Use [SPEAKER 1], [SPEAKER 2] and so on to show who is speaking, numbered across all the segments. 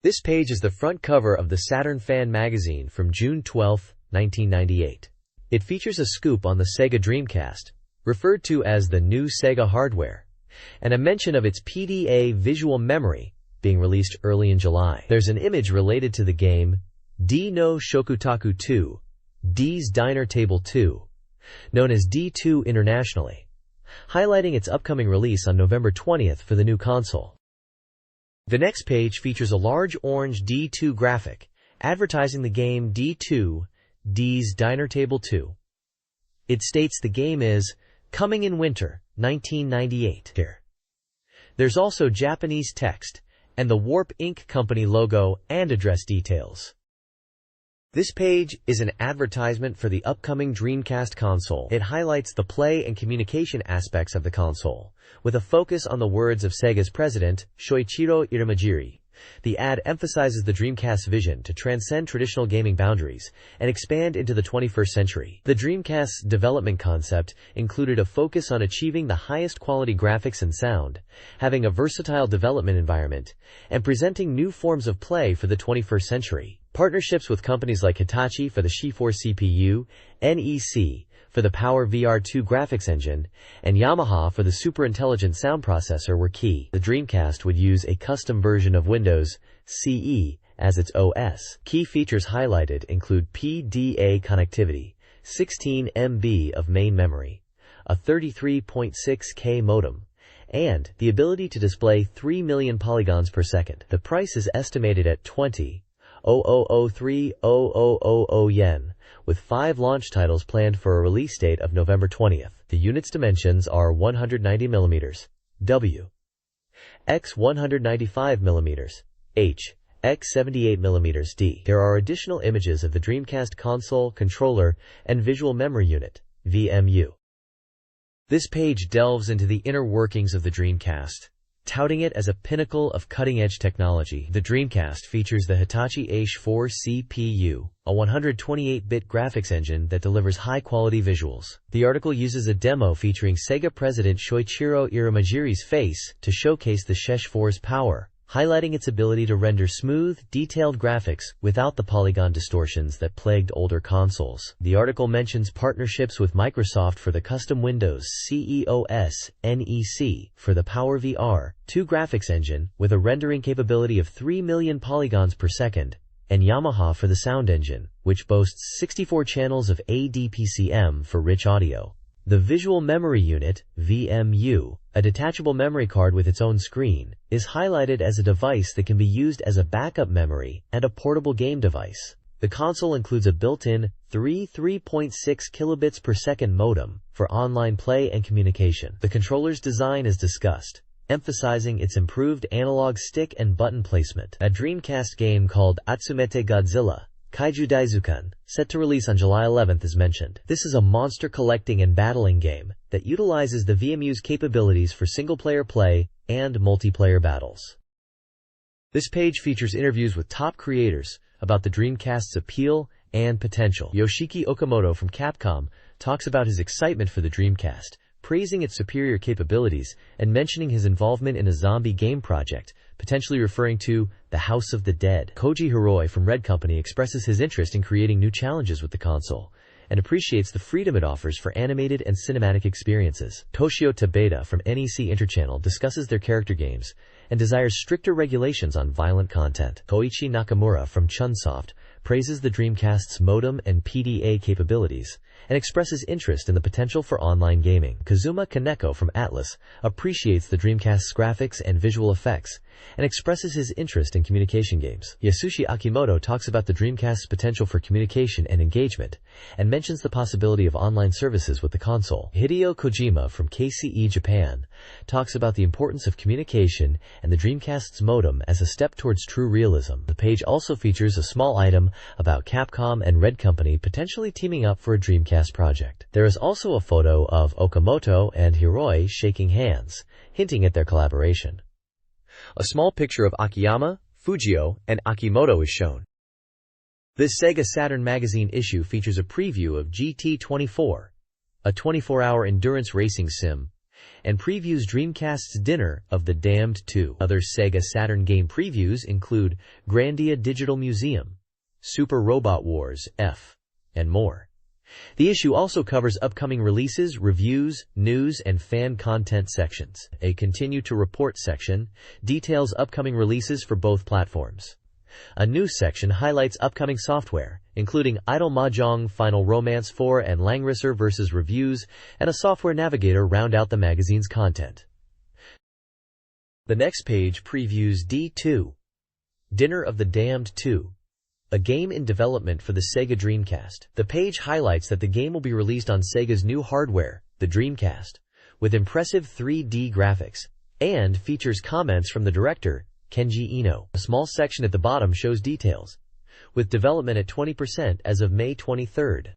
[SPEAKER 1] This page is the front cover of the Saturn Fan Magazine from June 12, 1998. It features a scoop on the Sega Dreamcast, referred to as the new Sega hardware, and a mention of its PDA visual memory being released early in July. There's an image related to the game D no Shokutaku 2, D's Diner Table 2, known as D2 internationally, highlighting its upcoming release on November 20th for the new console. The next page features a large orange D2 graphic, advertising the game D2, D's Diner Table 2. It states the game is coming in winter, 1998. Here. There's also Japanese text, and the Warp Inc. company logo and address details. This page is an advertisement for the upcoming Dreamcast console. It highlights the play and communication aspects of the console, with a focus on the words of Sega's president, Shoichiro Irimajiri. The ad emphasizes the Dreamcast's vision to transcend traditional gaming boundaries and expand into the 21st century. The Dreamcast's development concept included a focus on achieving the highest quality graphics and sound, having a versatile development environment, and presenting new forms of play for the 21st century. Partnerships with companies like Hitachi for the Shift4 CPU, NEC for the Power VR2 graphics engine, and Yamaha for the super intelligent sound processor were key. The Dreamcast would use a custom version of Windows CE as its OS. Key features highlighted include PDA connectivity, 16 MB of main memory, a 33.6K modem, and the ability to display 3 million polygons per second. The price is estimated at 20,003,000 yen, with 5 launch titles planned for a release date of November 20th. The unit's dimensions are 190mm, W, x 195mm, H, x 78mm D. There are additional images of the Dreamcast console, controller, and visual memory unit, VMU. This page delves into the inner workings of the Dreamcast, touting it as a pinnacle of cutting-edge technology. The Dreamcast features the Hitachi H4 CPU, a 128-bit graphics engine that delivers high-quality visuals. The article uses a demo featuring Sega president Shoichiro Irimajiri's face to showcase the H4's power, highlighting its ability to render smooth, detailed graphics without the polygon distortions that plagued older consoles. The article mentions partnerships with Microsoft for the custom Windows CEOS, NEC for the Power VR2 graphics engine with a rendering capability of 3 million polygons per second, and Yamaha for the sound engine, which boasts 64 channels of ADPCM for rich audio. The Visual Memory Unit, VMU, a detachable memory card with its own screen, is highlighted as a device that can be used as a backup memory and a portable game device. The console includes a built-in 3.6 kilobits per second modem for online play and communication. The controller's design is discussed, emphasizing its improved analog stick and button placement. A Dreamcast game called Atsumete Godzilla Kaiju Daizukan, set to release on July 11th, is mentioned. This is a monster collecting and battling game that utilizes the VMU's capabilities for single-player play and multiplayer battles. This page features interviews with top creators about the Dreamcast's appeal and potential. Yoshiki Okamoto from Capcom talks about his excitement for the Dreamcast, praising its superior capabilities and mentioning his involvement in a zombie game project, potentially referring to The House of the Dead. Koji Hiroi from Red Company expresses his interest in creating new challenges with the console and appreciates the freedom it offers for animated and cinematic experiences. Toshio Tabeda from NEC Interchannel discusses their character games and desires stricter regulations on violent content. Koichi Nakamura from Chunsoft praises the Dreamcast's modem and PDA capabilities and expresses interest in the potential for online gaming. Kazuma Kaneko from Atlus appreciates the Dreamcast's graphics and visual effects and expresses his interest in communication games. Yasushi Akimoto talks about the Dreamcast's potential for communication and engagement and mentions the possibility of online services with the console. Hideo Kojima from KCE Japan talks about the importance of communication and the Dreamcast's modem as a step towards true realism. The page also features a small item about Capcom and Red Company potentially teaming up for a Dreamcast project. There is also a photo of Okamoto and Hiroi shaking hands, hinting at their collaboration. A small picture of Akiyama, Fujio, and Akimoto is shown. This Sega Saturn magazine issue features a preview of GT24, a 24-hour endurance racing sim, and previews Dreamcast's Dinner of the Damned 2. Other Sega Saturn game previews include Grandia Digital Museum, Super Robot Wars F, and more. The issue also covers upcoming releases, reviews, news, and fan content sections. A Continue to Report section details upcoming releases for both platforms. A news section highlights upcoming software, including Idle Mahjong, Final Romance 4, and Langrisser vs. reviews, and a software navigator round out the magazine's content. The next page previews D2, Dinner of the Damned 2, a game in development for the Sega Dreamcast. The page highlights that the game will be released on Sega's new hardware, the Dreamcast, with impressive 3D graphics, and features comments from the director, Kenji Ino. A small section at the bottom shows details, with development at 20% as of May 23rd.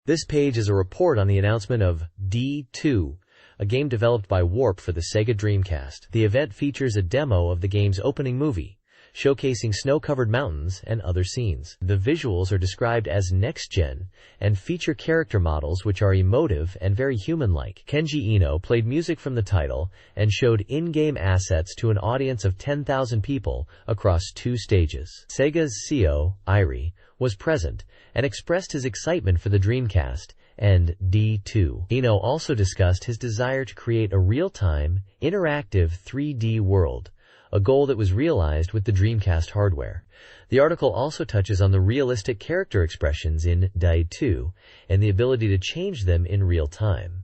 [SPEAKER 1] This page is a report on the announcement of D2, a game developed by Warp for the Sega Dreamcast. The event features a demo of the game's opening movie, showcasing snow-covered mountains and other scenes. The visuals are described as next-gen and feature character models which are emotive and very human-like. Kenji Ino played music from the title and showed in-game assets to an audience of 10,000 people across 2 stages. Sega's CEO, Irie, was present and expressed his excitement for the Dreamcast and D2. Ino also discussed his desire to create a real-time, interactive 3D world, a goal that was realized with the Dreamcast hardware. The article also touches on the realistic character expressions in D2 and the ability to change them in real time.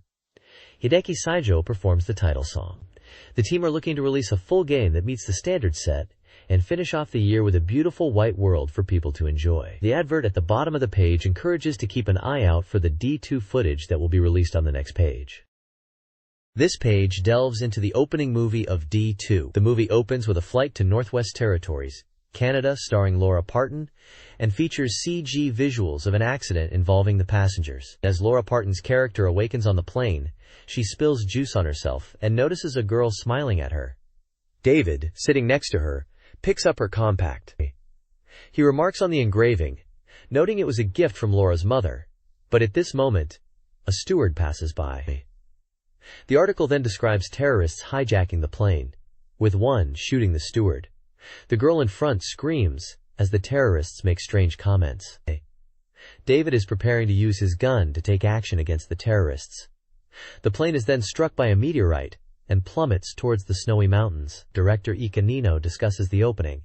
[SPEAKER 1] Hideki Saijo performs the title song. The team are looking to release a full game that meets the standard set and finish off the year with a beautiful white world for people to enjoy. The advert at the bottom of the page encourages to keep an eye out for the D2 footage that will be released on the next page. This page delves into the opening movie of D2. The movie opens with a flight to Northwest Territories, Canada, starring Laura Parton, and features CG visuals of an accident involving the passengers. As Laura Parton's character awakens on the plane, she spills juice on herself and notices a girl smiling at her. David, sitting next to her, picks up her compact. He remarks on the engraving, noting it was a gift from Laura's mother, but at this moment, a steward passes by. The article then describes terrorists hijacking the plane, with one shooting the steward. The girl in front screams as the terrorists make strange comments. David is preparing to use his gun to take action against the terrorists. The plane is then struck by a meteorite and plummets towards the snowy mountains. Director Ika Nino discusses the opening,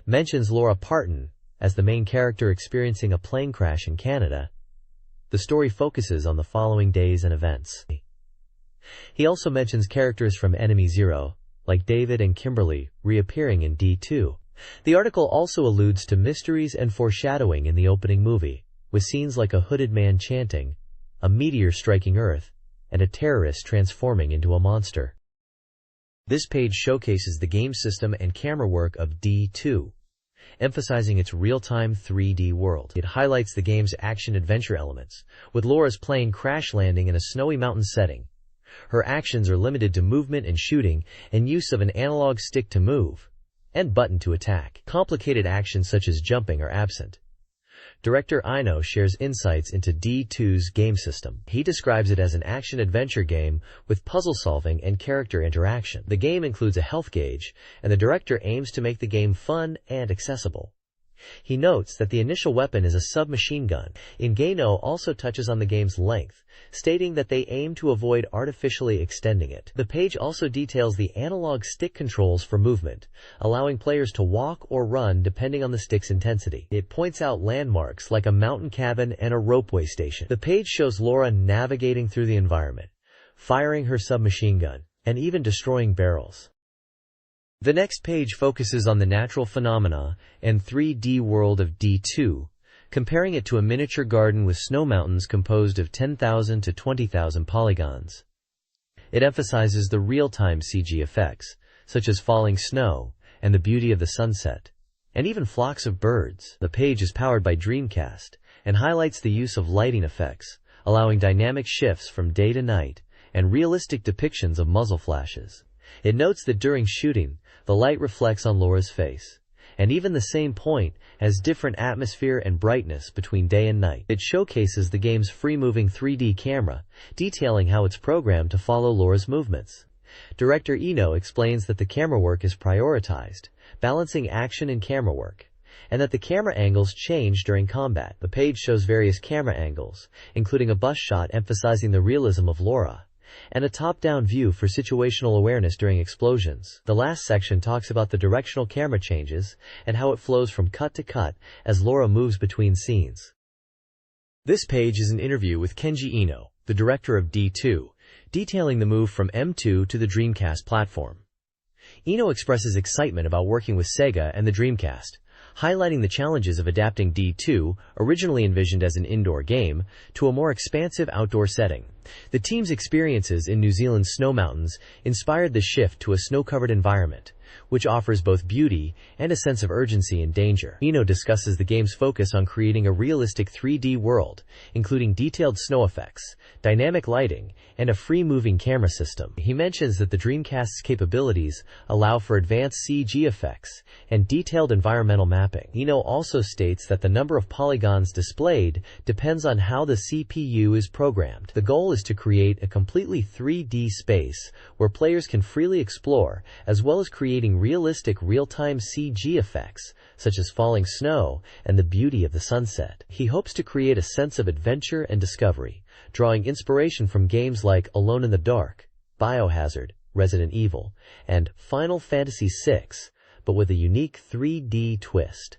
[SPEAKER 1] mentions Laura Parton as the main character experiencing a plane crash in Canada. The story focuses on the following days and events. He also mentions characters from Enemy Zero, like David and Kimberly, reappearing in D2. The article also alludes to mysteries and foreshadowing in the opening movie, with scenes like a hooded man chanting, a meteor striking Earth, and a terrorist transforming into a monster. This page showcases the game system and camera work of D2, emphasizing its real-time 3D world. It highlights the game's action-adventure elements, with Laura's plane crash landing in a snowy mountain setting. Her actions are limited to movement and shooting, and use of an analog stick to move, and button to attack. Complicated actions such as jumping are absent. Director Ino shares insights into D2's game system. He describes it as an action-adventure game with puzzle solving and character interaction. The game includes a health gauge, and the director aims to make the game fun and accessible. He notes that the initial weapon is a submachine gun. Ingeno also touches on the game's length, stating that they aim to avoid artificially extending it. The page also details the analog stick controls for movement, allowing players to walk or run depending on the stick's intensity. It points out landmarks like a mountain cabin and a ropeway station. The page shows Laura navigating through the environment, firing her submachine gun, and even destroying barrels. The next page focuses on the natural phenomena and 3D world of D2, comparing it to a miniature garden with snow mountains composed of 10,000 to 20,000 polygons. It emphasizes the real-time CG effects, such as falling snow and the beauty of the sunset, and even flocks of birds. The page is powered by Dreamcast and highlights the use of lighting effects, allowing dynamic shifts from day to night and realistic depictions of muzzle flashes. It notes that during shooting, the light reflects on Laura's face, and even the same point has different atmosphere and brightness between day and night. It showcases the game's free-moving 3D camera, detailing how it's programmed to follow Laura's movements. Director Eno explains that the camera work is prioritized, balancing action and camera work, and that the camera angles change during combat. The page shows various camera angles, including a bust shot emphasizing the realism of Laura, and a top-down view for situational awareness during explosions. The last section talks about the directional camera changes and how it flows from cut to cut as Laura moves between scenes. This page is an interview with Kenji Eno, the director of D2, detailing the move from M2 to the Dreamcast platform. Eno expresses excitement about working with Sega and the Dreamcast, highlighting the challenges of adapting D2, originally envisioned as an indoor game, to a more expansive outdoor setting. The team's experiences in New Zealand's snow mountains inspired the shift to a snow-covered environment, which offers both beauty and a sense of urgency and danger. Eno discusses the game's focus on creating a realistic 3D world, including detailed snow effects, dynamic lighting, and a free-moving camera system. He mentions that the Dreamcast's capabilities allow for advanced CG effects and detailed environmental mapping. Eno also states that the number of polygons displayed depends on how the CPU is programmed. The goal is to create a completely 3D space where players can freely explore, as well as creating realistic real-time CG effects, such as falling snow and the beauty of the sunset. He hopes to create a sense of adventure and discovery, drawing inspiration from games like Alone in the Dark, Biohazard, Resident Evil, and Final Fantasy VI, but with a unique 3D twist.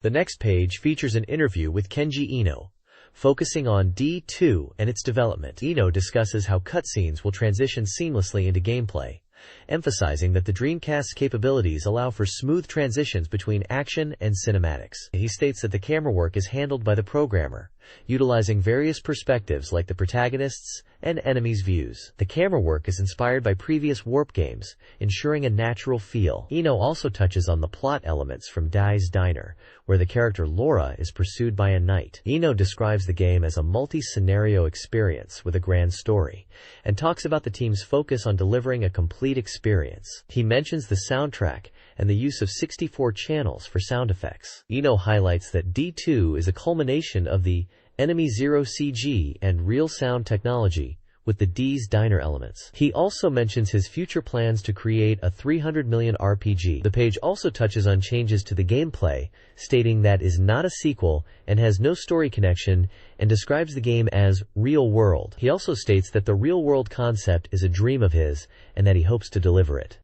[SPEAKER 1] The next page features an interview with Kenji Eno, focusing on D2 and its development. Eno discusses how cutscenes will transition seamlessly into gameplay, emphasizing that the Dreamcast's capabilities allow for smooth transitions between action and cinematics. He states that the camera work is handled by the programmer, utilizing various perspectives like the protagonist's and enemies' views. The camera work is inspired by previous Warp games, ensuring a natural feel. Eno also touches on the plot elements from Dai's Diner, where the character Laura is pursued by a knight. Eno describes the game as a multi-scenario experience with a grand story, and talks about the team's focus on delivering a complete experience. He mentions the soundtrack and the use of 64 channels for sound effects. Eno highlights that D2 is a culmination of the Enemy Zero CG and real sound technology with the D's Diner elements. He also mentions his future plans to create a 300 million RPG. The page also touches on changes to the gameplay, stating that is not a sequel and has no story connection, and describes the game as real world. He also states that the real world concept is a dream of his and that he hopes to deliver it.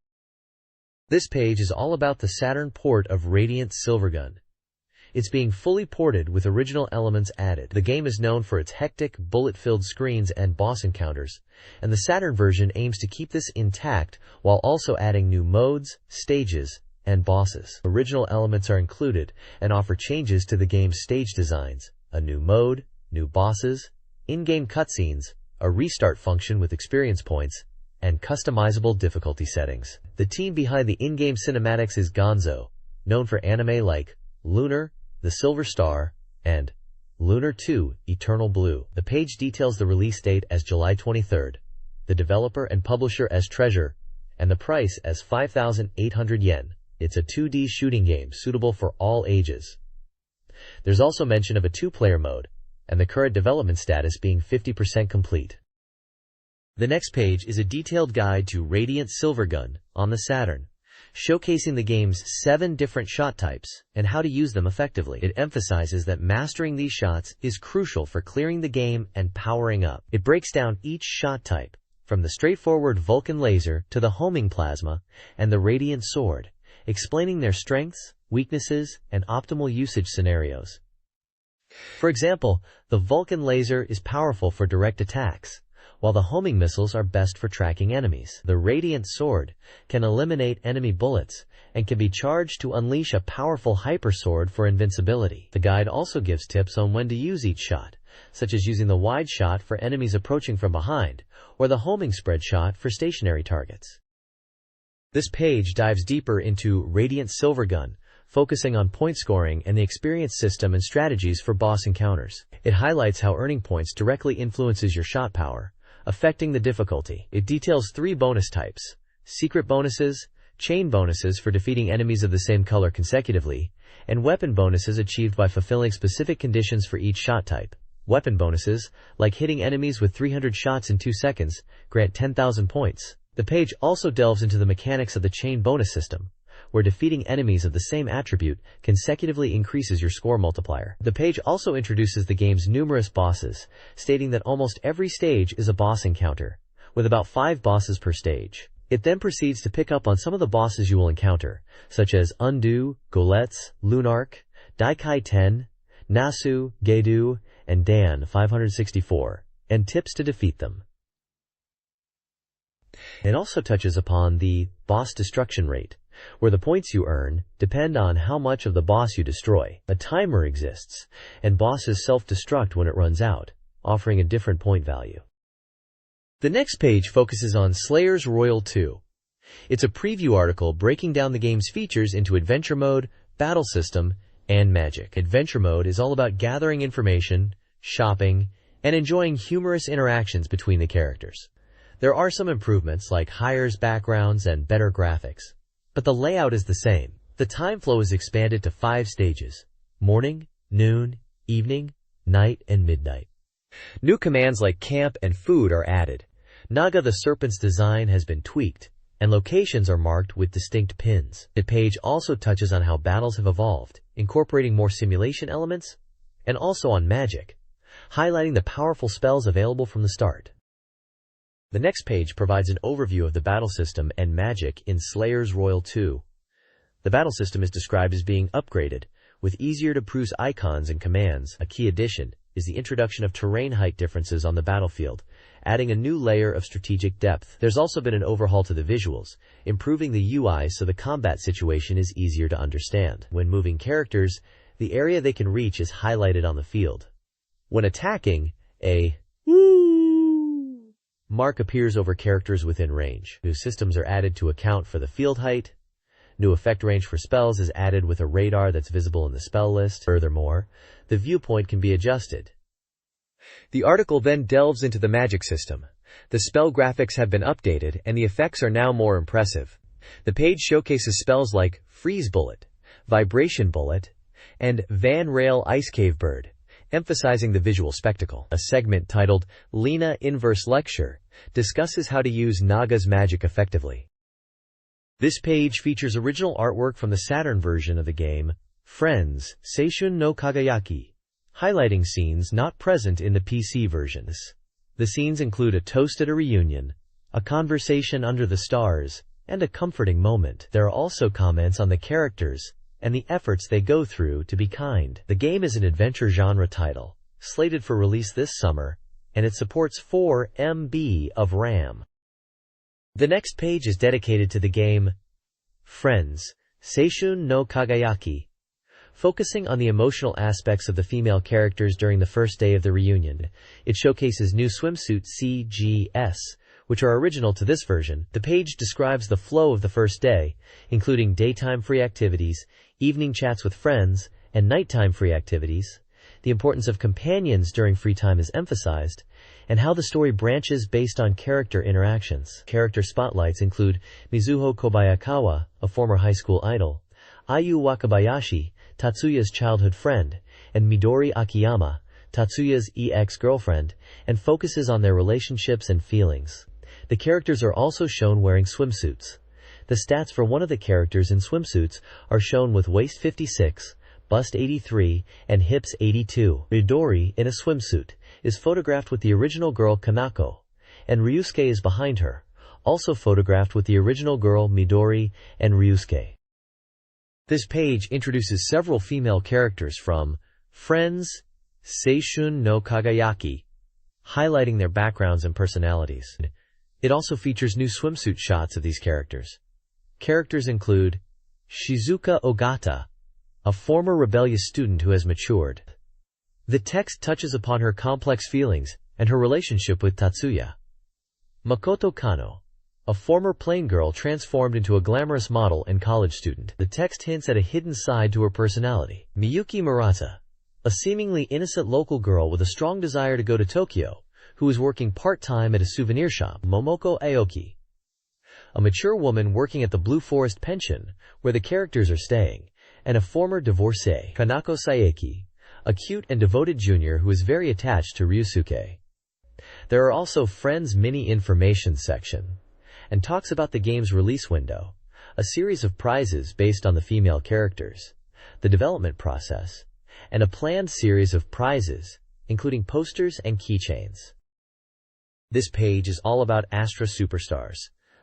[SPEAKER 1] This page is all about the Saturn port of Radiant Silvergun. It's being fully ported with original elements added. The game is known for its hectic, bullet-filled screens and boss encounters, and the Saturn version aims to keep this intact while also adding new modes, stages, and bosses. Original elements are included and offer changes to the game's stage designs, a new mode, new bosses, in-game cutscenes, a restart function with experience points, and customizable difficulty settings. The team behind the in-game cinematics is Gonzo, known for anime like Lunar, The Silver Star, and Lunar 2, Eternal Blue. The page details the release date as July 23rd, the developer and publisher as Treasure, and the price as 5,800 yen. It's a 2D shooting game suitable for all ages. There's also mention of a two-player mode, and the current development status being 50% complete. The next page is a detailed guide to Radiant Silvergun on the Saturn, showcasing the game's 7 different shot types and how to use them effectively. It emphasizes that mastering these shots is crucial for clearing the game and powering up. It breaks down each shot type, from the straightforward Vulcan laser to the homing plasma and the radiant sword, explaining their strengths, weaknesses, and optimal usage scenarios. For example, the Vulcan laser is powerful for direct attacks, while the homing missiles are best for tracking enemies. The Radiant Sword can eliminate enemy bullets and can be charged to unleash a powerful hyper sword for invincibility. The guide also gives tips on when to use each shot, such as using the wide shot for enemies approaching from behind, or the homing spread shot for stationary targets. This page dives deeper into Radiant Silvergun, focusing on point scoring and the experience system and strategies for boss encounters. It highlights how earning points directly influences your shot power, affecting the difficulty. It details 3 bonus types: secret bonuses, chain bonuses for defeating enemies of the same color consecutively, and weapon bonuses achieved by fulfilling specific conditions for each shot type. Weapon bonuses, like hitting enemies with 300 shots in 2 seconds, grant 10,000 points. The page also delves into the mechanics of the chain bonus system, where defeating enemies of the same attribute consecutively increases your score multiplier. The page also introduces the game's numerous bosses, stating that almost every stage is a boss encounter, with about 5 bosses per stage. It then proceeds to pick up on some of the bosses you will encounter, such as Undo, Golets, Lunark, Daikai 10, Nasu, Gedu, and Dan 564, and tips to defeat them. It also touches upon the boss destruction rate, where the points you earn depend on how much of the boss you destroy. A timer exists, and bosses self-destruct when it runs out, offering a different point value. The next page focuses on Slayers Royal 2. It's a preview article breaking down the game's features into adventure mode, battle system, and magic. Adventure mode is all about gathering information, shopping, and enjoying humorous interactions between the characters. There are some improvements like higher backgrounds and better graphics, but the layout is the same. The time flow is expanded to 5 stages: morning, noon, evening, night, and midnight. New commands like camp and food are added. Naga the Serpent's design has been tweaked, and locations are marked with distinct pins. The page also touches on how battles have evolved, incorporating more simulation elements, and also on magic, highlighting the powerful spells available from the start. The next page provides an overview of the battle system and magic in Slayers Royal 2. The battle system is described as being upgraded, with easier-to-peruse icons and commands. A key addition is the introduction of terrain height differences on the battlefield, adding a new layer of strategic depth. There's also been an overhaul to the visuals, improving the UI so the combat situation is easier to understand. When moving characters, the area they can reach is highlighted on the field. When attacking, a mark appears over characters within range. New systems are added to account for the field height. New effect range for spells is added with a radar that's visible in the spell list. Furthermore, the viewpoint can be adjusted. The article then delves into the magic system. The spell graphics have been updated, and the effects are now more impressive. The page showcases spells like Freeze Bullet, Vibration Bullet, and Van Rail Ice Cave Bird, emphasizing the visual spectacle. A segment titled Lena Inverse Lecture discusses how to use Naga's magic effectively. This page features original artwork from the Saturn version of the game, Friends, Seishun no Kagayaki, highlighting scenes not present in the PC versions. The scenes include a toast at a reunion, a conversation under the stars, and a comforting moment. There are also comments on the characters and the efforts they go through to be kind. The game is an adventure genre title, slated for release this summer, and it supports 4 MB of RAM. The next page is dedicated to the game Friends, Seishun no Kagayaki, focusing on the emotional aspects of the female characters during the first day of the reunion. It showcases new swimsuit CGS, which are original to this version. The page describes the flow of the first day, including daytime free activities, evening chats with friends, and nighttime free activities. The importance of companions during free time is emphasized, and how the story branches based on character interactions. Character spotlights include Mizuho Kobayakawa, a former high school idol, Ayu Wakabayashi, Tatsuya's childhood friend, and Midori Akiyama, Tatsuya's ex-girlfriend, and focuses on their relationships and feelings. The characters are also shown wearing swimsuits. The stats for one of the characters in swimsuits are shown with waist 56, bust 83, and hips 82. Midori, in a swimsuit, is photographed with the original girl Kanako, and Ryusuke is behind her, also photographed with the original girl Midori and Ryusuke. This page introduces several female characters from Friends, Seishun no Kagayaki, highlighting their backgrounds and personalities. It also features new swimsuit shots of these characters. Characters include Shizuka Ogata, a former rebellious student who has matured. The text touches upon her complex feelings and her relationship with Tatsuya. Makoto Kano, a former plain girl transformed into a glamorous model and college student. The text hints at a hidden side to her personality. Miyuki Murata, a seemingly innocent local girl with a strong desire to go to Tokyo, who is working part-time at a souvenir shop. Momoko Aoki, a mature woman working at the Blue Forest Pension, where the characters are staying, and a former divorcee, Kanako Saeki, a cute and devoted junior who is very attached to Ryusuke. There are also Friends Mini Information section, and talks about the game's release window, a series of prizes based on the female characters, the development process, and a planned series of prizes, including posters and keychains. This page is all about Astra Superstars,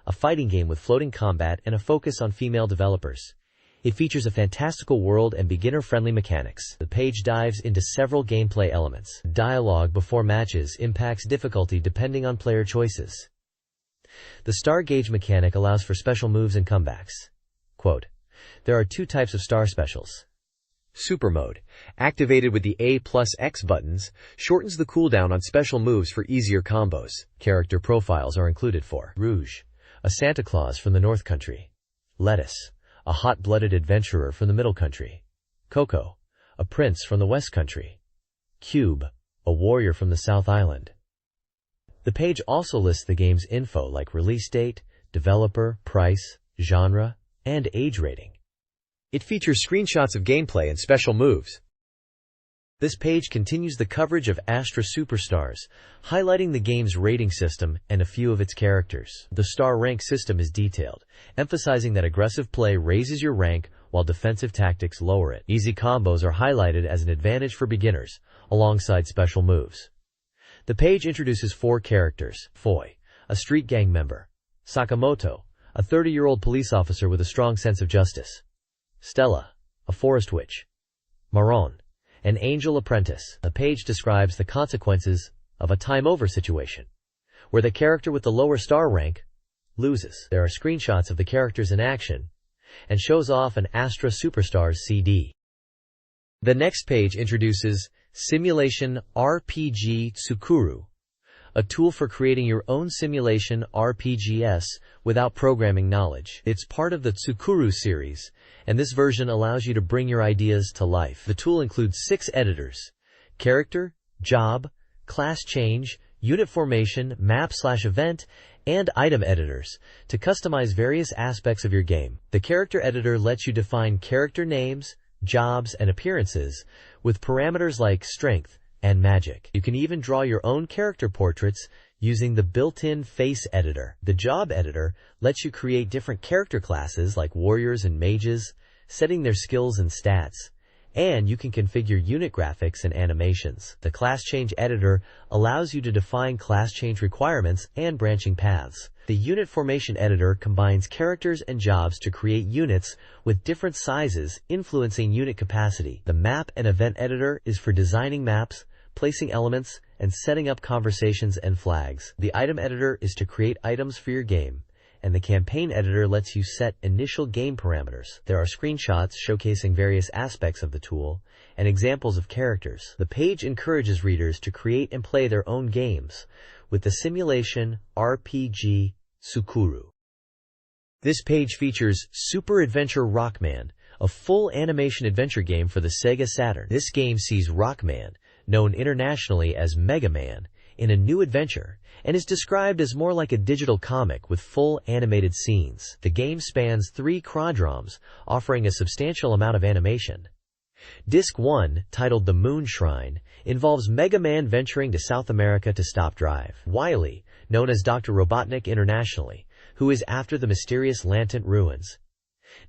[SPEAKER 1] a fighting game with floating combat and a focus on female developers. It features a fantastical world and beginner-friendly mechanics. The page dives into several gameplay elements. Dialogue before matches impacts difficulty depending on player choices. The star gauge mechanic allows for special moves and comebacks. Quote, "There are two types of star specials. Super mode, activated with the A+X buttons, shortens the cooldown on special moves for easier combos. Character profiles are included for Rouge, a Santa Claus from the North Country. Lettuce, a hot-blooded adventurer from the Middle Country. Coco, a prince from the West Country. Cube, a warrior from the South Island." The page also lists the game's info like release date, developer, price, genre, and age rating. It features screenshots of gameplay and special moves. This page continues the coverage of Astra Superstars, highlighting the game's rating system and a few of its characters. The star rank system is detailed, emphasizing that aggressive play raises your rank while defensive tactics lower it. Easy combos are highlighted as an advantage for beginners, alongside special moves. The page introduces 4 characters: Foy, a street gang member; Sakamoto, a 30-year-old police officer with a strong sense of justice; Stella, a forest witch; Maron, an angel apprentice. The page describes the consequences of a time-over situation, where the character with the lower star rank loses. There are screenshots of the characters in action, and shows off an Astra Superstars CD. The next page introduces Simulation RPG Tsukuru, a tool for creating your own simulation RPGs without programming knowledge. It's part of the Tsukuru series, and this version allows you to bring your ideas to life. The tool includes 6 editors: character, job, class change, unit formation, map/event, and item editors to customize various aspects of your game. The character editor lets you define character names, jobs, and appearances with parameters like strength and magic. You can even draw your own character portraits using the built-in face editor. The job editor lets you create different character classes like warriors and mages, setting their skills and stats, and you can configure unit graphics and animations. The class change editor allows you to define class change requirements and branching paths. The unit formation editor combines characters and jobs to create units with different sizes, influencing unit capacity. The map and event editor is for designing maps, placing elements, and setting up conversations and flags. The item editor is to create items for your game, and the campaign editor lets you set initial game parameters. There are screenshots showcasing various aspects of the tool and examples of characters. The page encourages readers to create and play their own games with the Simulation RPG Tsukuru. This page features Super Adventure Rockman, a full animation adventure game for the Sega Saturn. This game sees Rockman, known internationally as Mega Man, in a new adventure, and is described as more like a digital comic with full animated scenes. The game spans 3 chronodromes, offering a substantial amount of animation. Disc 1, titled The Moon Shrine, involves Mega Man venturing to South America to stop Drive Wily, known as Dr. Robotnik internationally, who is after the mysterious Lantant ruins.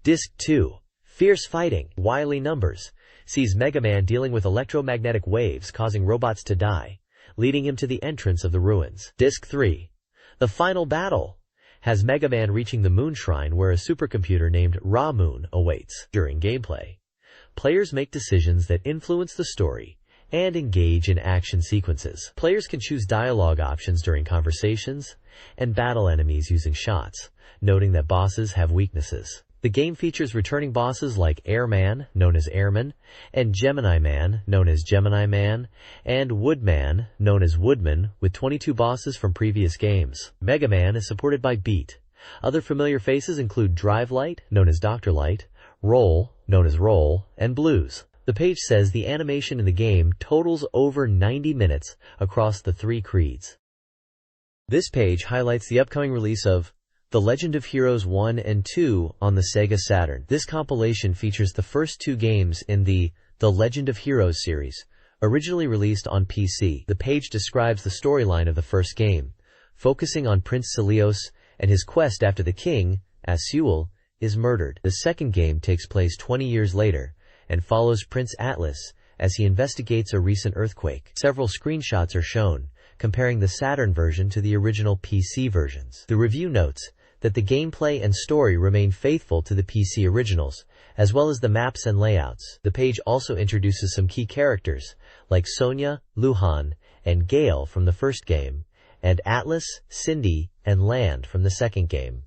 [SPEAKER 1] Disc 2, Fierce Fighting, Wily Numbers, sees Mega Man dealing with electromagnetic waves causing robots to die, leading him to the entrance of the ruins. Disc 3, The Final Battle, has Mega Man reaching the Moon Shrine where a supercomputer named Ra Moon awaits. During gameplay, players make decisions that influence the story and engage in action sequences. Players can choose dialogue options during conversations and battle enemies using shots, noting that bosses have weaknesses. The game features returning bosses like Airman, known as Airman, and Gemini Man, known as Gemini Man, and Woodman, known as Woodman, with 22 bosses from previous games. Mega Man is supported by Beat. Other familiar faces include Drive Light, known as Dr. Light, Roll, known as Roll, and Blues. The page says the animation in the game totals over 90 minutes across the 3 creeds. This page highlights the upcoming release of The Legend of Heroes 1 and 2 on the Sega Saturn. This compilation features the first 2 games in the Legend of Heroes series, originally released on PC. The page describes the storyline of the first game, focusing on Prince Celios and his quest after the king, Azul, is murdered. The second game takes place 20 years later and follows Prince Atlas as he investigates a recent earthquake. Several screenshots are shown, comparing the Saturn version to the original PC versions. The review notes that the gameplay and story remain faithful to the PC originals, as well as the maps and layouts. The page also introduces some key characters, like Sonia, Luhan, and Gale from the first game, and Atlas, Cindy, and Land from the second game.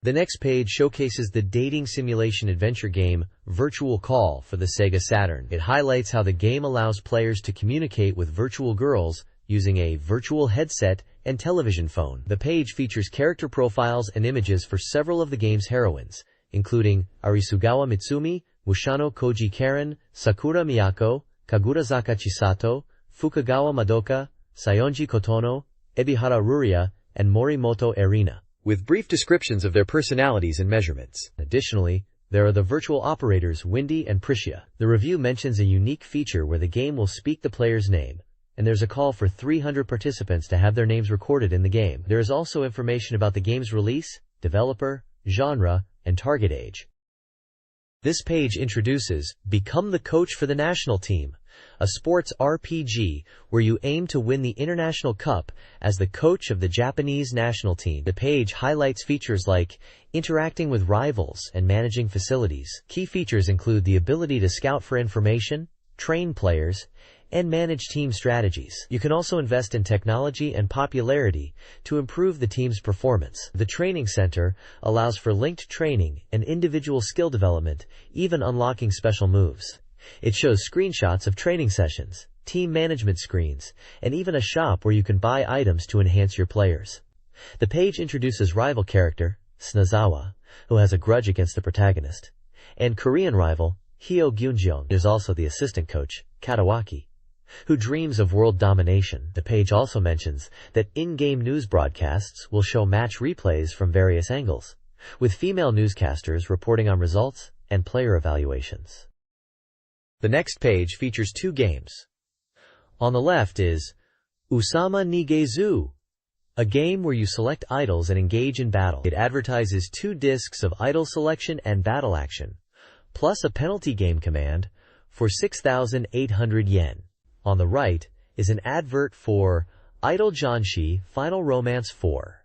[SPEAKER 1] The next page showcases the dating simulation adventure game Virtual Call for the Sega Saturn. It highlights how the game allows players to communicate with virtual girls using a virtual headset and television phone. The page features character profiles and images for several of the game's heroines, including Arisugawa Mitsumi, Mushano Koji Karen, Sakura Miyako, Kagurazaka Chisato, Fukagawa Madoka, Sayonji Kotono, Ebihara Ruria, and Morimoto Erina, with brief descriptions of their personalities and measurements. Additionally, there are the virtual operators Windy and Priscia. The review mentions a unique feature where the game will speak the player's name, and there's a call for 300 participants to have their names recorded in the game. There is also information about the game's release, developer, genre, and target age. This page introduces Become the Coach for the National Team, a sports RPG where you aim to win the International Cup as the coach of the Japanese national team. The page highlights features like interacting with rivals and managing facilities. Key features include the ability to scout for information, train players, and manage team strategies. You can also invest in technology and popularity to improve the team's performance. The training center allows for linked training and individual skill development, even unlocking special moves. It shows screenshots of training sessions, team management screens, and even a shop where you can buy items to enhance your players. The page introduces rival character, Snazawa, who has a grudge against the protagonist, and Korean rival, Hyo Gyunjeong. There's also the assistant coach, Katawaki, who dreams of world domination. The page also mentions that in-game news broadcasts will show match replays from various angles, with female newscasters reporting on results and player evaluations. The next page features 2 games. On the left is Usama Nigezu, a game where you select idols and engage in battle. It advertises 2 discs of idol selection and battle action, plus a penalty game command for 6,800 yen. On the right is an advert for Idol Janshi Final Romance 4.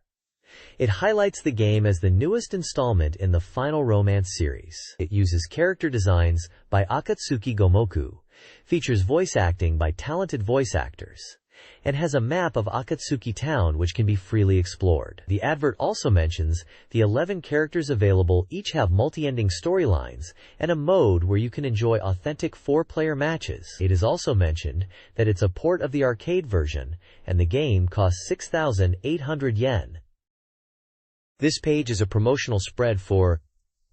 [SPEAKER 1] It highlights the game as the newest installment in the Final Romance series. It uses character designs by Akatsuki Gomoku, features voice acting by talented voice actors, and has a map of Akatsuki Town which can be freely explored. The advert also mentions the 11 characters available each have multi-ending storylines and a mode where you can enjoy authentic 4-player matches. It is also mentioned that it's a port of the arcade version and the game costs 6,800 yen. This page is a promotional spread for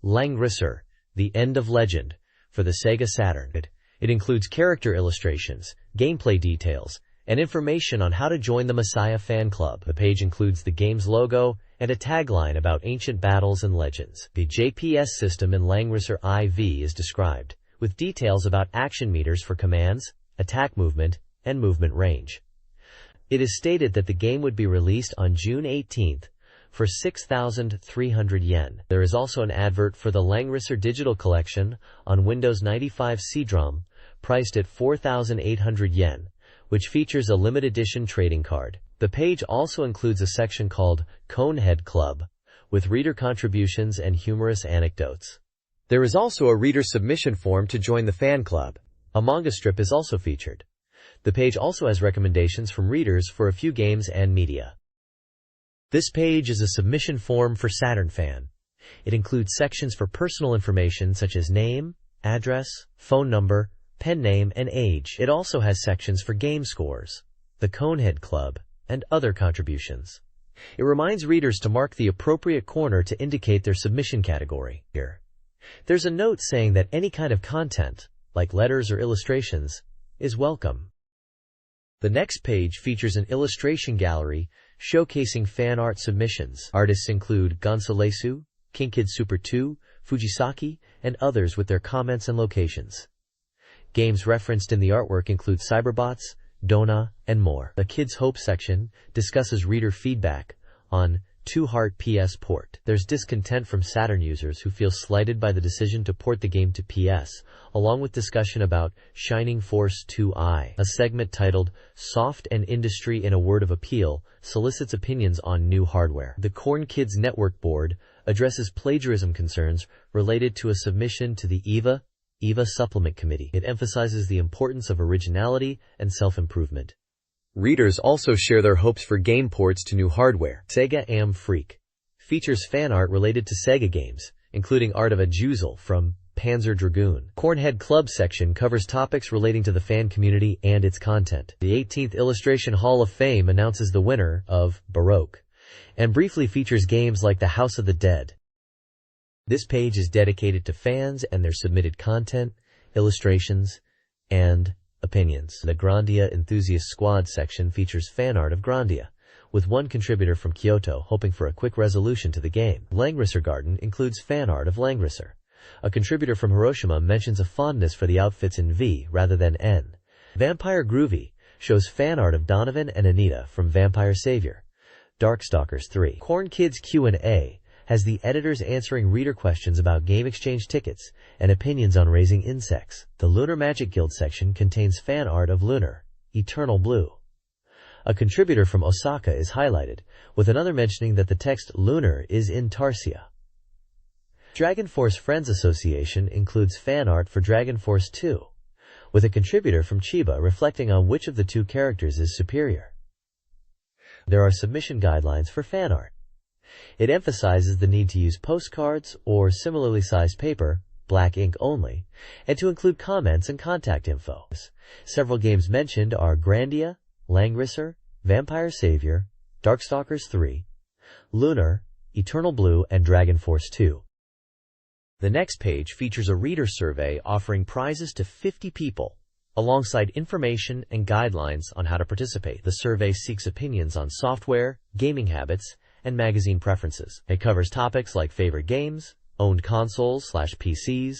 [SPEAKER 1] Langrisser, The End of Legend, for the Sega Saturn. It includes character illustrations, gameplay details, and information on how to join the Messiah fan club. The page includes the game's logo and a tagline about ancient battles and legends. The JPS system in Langrisser IV is described, with details about action meters for commands, attack movement, and movement range. It is stated that the game would be released on June 18th, for 6,300 yen. There is also an advert for the Langrisser Digital Collection on Windows 95 CD-ROM, priced at 4,800 yen, which features a limited edition trading card. The page also includes a section called Conehead Club, with reader contributions and humorous anecdotes. There is also a reader submission form to join the fan club. A manga strip is also featured. The page also has recommendations from readers for a few games and media. This page is a submission form for Saturn Fan. It includes sections for personal information such as name, address, phone number, pen name, and age. It also has sections for game scores, the Conehead Club, and other contributions. It reminds readers to mark the appropriate corner to indicate their submission category. Here, there's a note saying that any kind of content, like letters or illustrations, is welcome. The next page features an illustration gallery showcasing fan art submissions. Artists include Gonzalesu, King Kid Super 2, Fujisaki, and others with their comments and locations. Games referenced in the artwork include Cyberbots, Dona, and more. The Kids Hope section discusses reader feedback on Two Heart PS port. There's discontent from Saturn users who feel slighted by the decision to port the game to PS, along with discussion about Shining Force 2i. A segment titled Soft and Industry in a Word of Appeal solicits opinions on new hardware. The Corn Kids Network Board addresses plagiarism concerns related to a submission to the EVA Supplement Committee. It emphasizes the importance of originality and self-improvement. Readers also share their hopes for game ports to new hardware. Sega Am Freak features fan art related to Sega games, including art of a Juzel from Panzer Dragoon. Cornhead Club section covers topics relating to the fan community and its content. The 18th Illustration Hall of Fame announces the winner of Baroque, and briefly features games like the House of the Dead. This page is dedicated to fans and their submitted content, illustrations, and opinions. The Grandia Enthusiast Squad section features fan art of Grandia, with one contributor from Kyoto hoping for a quick resolution to the game. Langrisser Garden includes fan art of Langrisser. A contributor from Hiroshima mentions a fondness for the outfits in V rather than N. Vampire Groovy shows fan art of Donovan and Anita from Vampire Savior. Darkstalkers 3. Corn Kids Q&A has the editors answering reader questions about game exchange tickets and opinions on raising insects. The Lunar Magic Guild section contains fan art of Lunar, Eternal Blue. A contributor from Osaka is highlighted, with another mentioning that the text Lunar is in Tarsia. Dragon Force Friends Association includes fan art for Dragon Force 2, with a contributor from Chiba reflecting on which of the two characters is superior. There are submission guidelines for fan art. It emphasizes the need to use postcards or similarly sized paper, black ink only, and to include comments and contact info. Several games mentioned are Grandia, Langrisser, Vampire Savior, Darkstalkers 3, Lunar, Eternal Blue, and Dragon Force 2. The next page features a reader survey offering prizes to 50 people, alongside information and guidelines on how to participate. The survey seeks opinions on software, gaming habits, and magazine preferences. It covers topics like favorite games, owned consoles/PCs,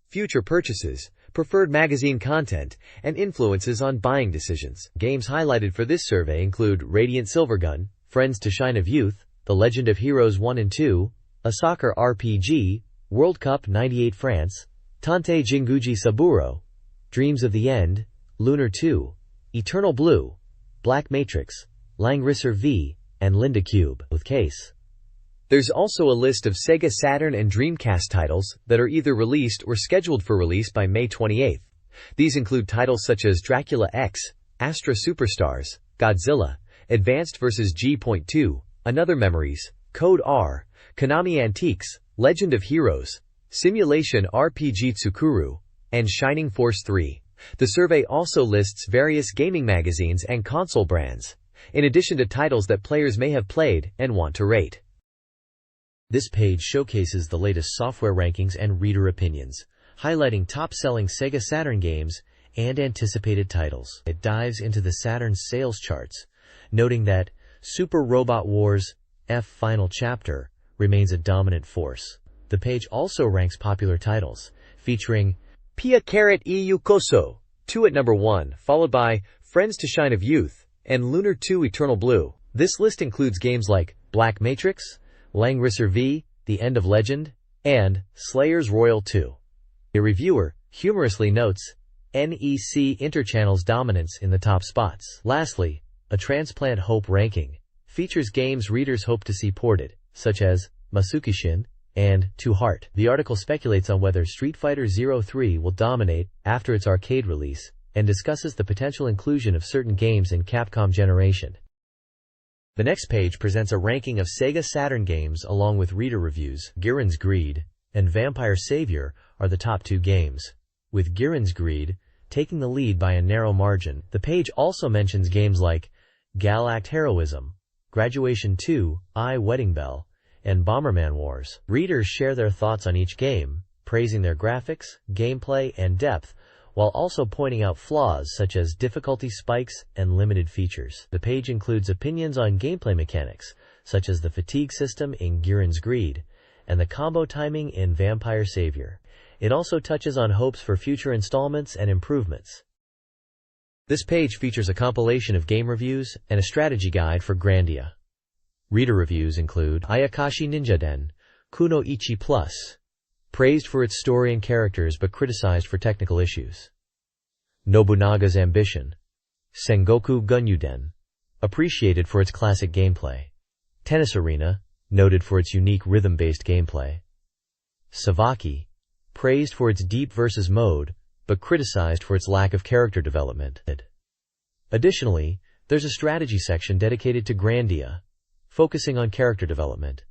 [SPEAKER 1] future purchases, preferred magazine content, and influences on buying decisions. Games highlighted for this survey include Radiant Silvergun, Friends to Shine of Youth, The Legend of Heroes 1 and 2, a soccer RPG, World Cup 98 France, Tante Jinguji Saburo, Dreams of the End, Lunar 2, Eternal Blue, Black Matrix, Langrisser V, and Linda Cube with case. There's also a list of Sega Saturn and Dreamcast titles that are either released or scheduled for release by May 28th. These include titles such as Dracula X, Astra Superstars, Godzilla, Advanced vs. G.2, Another Memories, Code R, Konami Antiques, Legend of Heroes, Simulation RPG Tsukuru, and Shining Force 3. The survey also lists various gaming magazines and console brands, in addition to titles that players may have played and want to rate. This page showcases the latest software rankings and reader opinions, highlighting top-selling Sega Saturn games and anticipated titles. It dives into the Saturn's sales charts, noting that Super Robot Wars F Final Chapter remains a dominant force. The page also ranks popular titles, featuring Pia EU Koso 2 at number 1, followed by Friends to Shine of Youth, and Lunar 2 Eternal Blue. This list includes games like Black Matrix, Langrisser V, The End of Legend, and Slayers Royal 2. A reviewer humorously notes NEC Interchannel's dominance in the top spots. Lastly, a Transplant Hope ranking features games readers hope to see ported, such as Masukishin and Two Heart. The article speculates on whether Street Fighter 03 will dominate after its arcade release, and discusses the potential inclusion of certain games in Capcom generation. The next page presents a ranking of Sega Saturn games along with reader reviews. Giron's Greed and Vampire Savior are the top two games, with Giron's Greed taking the lead by a narrow margin. The page also mentions games like Galact Heroism, Graduation 2, Wedding Bell, and Bomberman Wars. Readers share their thoughts on each game, praising their graphics, gameplay, and depth, while also pointing out flaws such as difficulty spikes and limited features. The page includes opinions on gameplay mechanics, such as the fatigue system in Gihren's Greed and the combo timing in Vampire Savior. It also touches on hopes for future installments and improvements. This page features a compilation of game reviews and a strategy guide for Grandia. Reader reviews include Ayakashi Ninja Den, Kuno Ichi Plus, praised for its story and characters but criticized for technical issues. Nobunaga's Ambition, Sengoku Gunyuden, appreciated for its classic gameplay. Tennis Arena, noted for its unique rhythm-based gameplay. Savaki, praised for its deep versus mode, but criticized for its lack of character development. Additionally, there's a strategy section dedicated to Grandia, focusing on character development.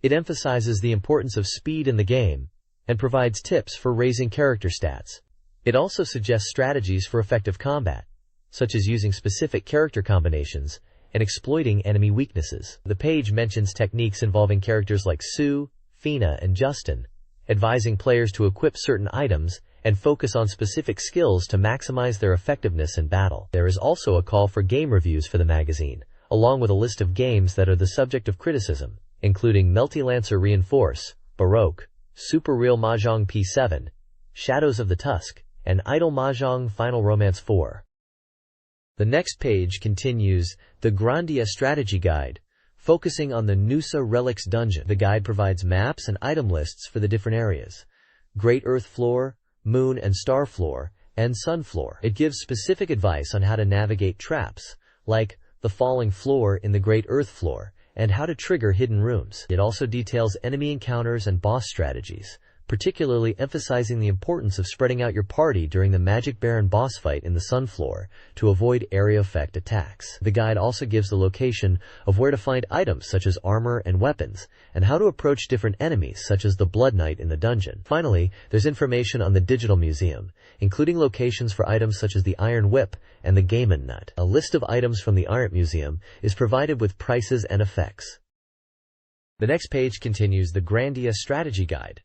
[SPEAKER 1] It emphasizes the importance of speed in the game and provides tips for raising character stats. It also suggests strategies for effective combat, such as using specific character combinations and exploiting enemy weaknesses. The page mentions techniques involving characters like Sue, Fina, and Justin, advising players to equip certain items and focus on specific skills to maximize their effectiveness in battle. There is also a call for game reviews for the magazine, along with a list of games that are the subject of criticism, including Melty Lancer Reinforce, Baroque, Super Real Mahjong P7, Shadows of the Tusk, and Idle Mahjong Final Romance 4. The next page continues the Grandia Strategy Guide, focusing on the Nusa Relics Dungeon. The guide provides maps and item lists for the different areas: Great Earth Floor, Moon and Star Floor, and Sun Floor. It gives specific advice on how to navigate traps, like the falling floor in the Great Earth Floor, and how to trigger hidden rooms. It also details enemy encounters and boss strategies, particularly emphasizing the importance of spreading out your party during the Magic Baron boss fight in the Sun Floor to avoid area effect attacks. The guide also gives the location of where to find items such as armor and weapons, and how to approach different enemies such as the Blood Knight in the dungeon. Finally, there's information on the Digital Museum, including locations for items such as the Iron Whip and the Gaemon Nut. A list of items from the Iron Museum is provided with prices and effects. The next page continues the Grandia Strategy Guide,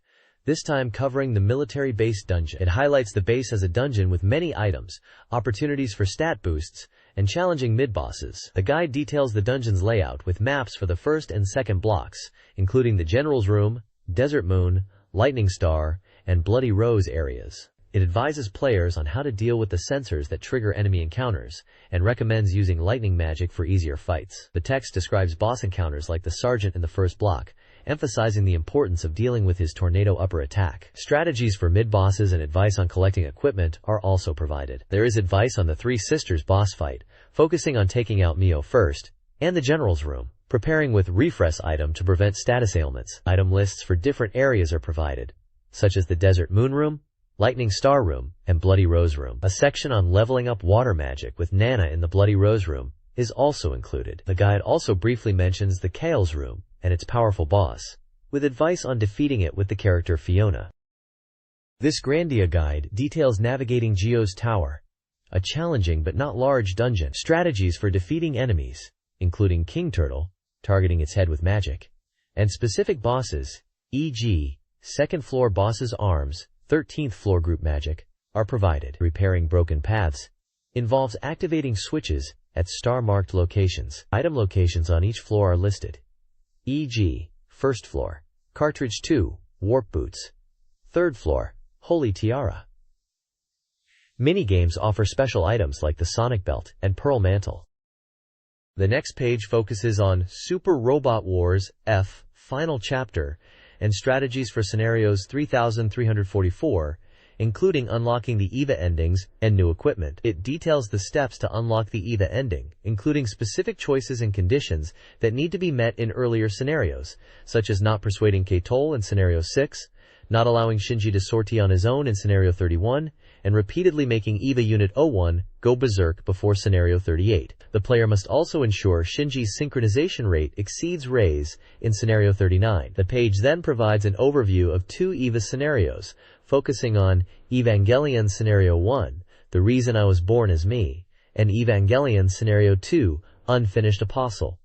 [SPEAKER 1] this time covering the military base dungeon. It highlights the base as a dungeon with many items, opportunities for stat boosts, and challenging mid-bosses. The guide details the dungeon's layout with maps for the first and second blocks, including the General's Room, Desert Moon, Lightning Star, and Bloody Rose areas. It advises players on how to deal with the sensors that trigger enemy encounters, and recommends using lightning magic for easier fights. The text describes boss encounters like the Sergeant in the first block, emphasizing the importance of dealing with his tornado upper attack. Strategies for mid-bosses and advice on collecting equipment are also provided. There is advice on the Three Sisters boss fight, focusing on taking out Mio first, and the General's Room, preparing with refresh item to prevent status ailments. Item lists for different areas are provided, such as the Desert Moon Room, Lightning Star Room, and Bloody Rose Room. A section on leveling up water magic with Nana in the Bloody Rose Room is also included. The guide also briefly mentions the Chaos Room and its powerful boss, with advice on defeating it with the character Fiona. This Grandia guide details navigating Geo's Tower, a challenging but not large dungeon, strategies for defeating enemies, including King Turtle, targeting its head with magic, and specific bosses, e.g., second floor bosses' arms, 13th floor group magic, are provided. Repairing broken paths involves activating switches at star-marked locations. Item locations on each floor are listed, e.g., first floor, Cartridge 2, Warp Boots, third floor, Holy Tiara. Minigames offer special items like the Sonic Belt and Pearl Mantle. The next page focuses on Super Robot Wars F Final Chapter and strategies for scenarios 3344, including unlocking the EVA endings and new equipment. It details the steps to unlock the EVA ending, including specific choices and conditions that need to be met in earlier scenarios, such as not persuading Keitol in Scenario 6, not allowing Shinji to sortie on his own in Scenario 31, and repeatedly making EVA Unit 01 go berserk before Scenario 38. The player must also ensure Shinji's synchronization rate exceeds Rei's in Scenario 39. The page then provides an overview of two EVA scenarios, focusing on Evangelion Scenario 1, The Reason I Was Born as Me, and Evangelion Scenario 2, Unfinished Apostle.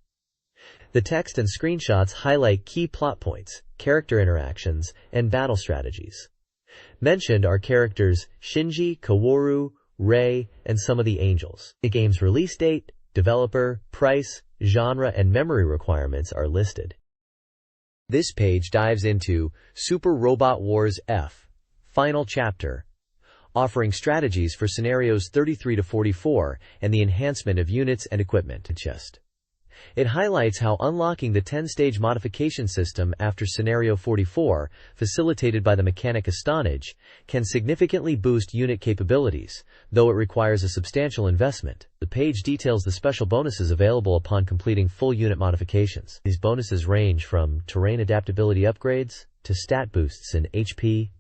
[SPEAKER 1] The text and screenshots highlight key plot points, character interactions, and battle strategies. Mentioned are characters Shinji, Kaworu, Rei, and some of the angels. The game's release date, developer, price, genre, and memory requirements are listed. This page dives into Super Robot Wars F, Final Chapter, offering strategies for scenarios 33 to 44 and the enhancement of units and equipment. It highlights how unlocking the 10-stage modification system after Scenario 44, facilitated by the mechanic Astonage, can significantly boost unit capabilities, though it requires a substantial investment. The page details the special bonuses available upon completing full unit modifications. These bonuses range from terrain adaptability upgrades to stat boosts in HP,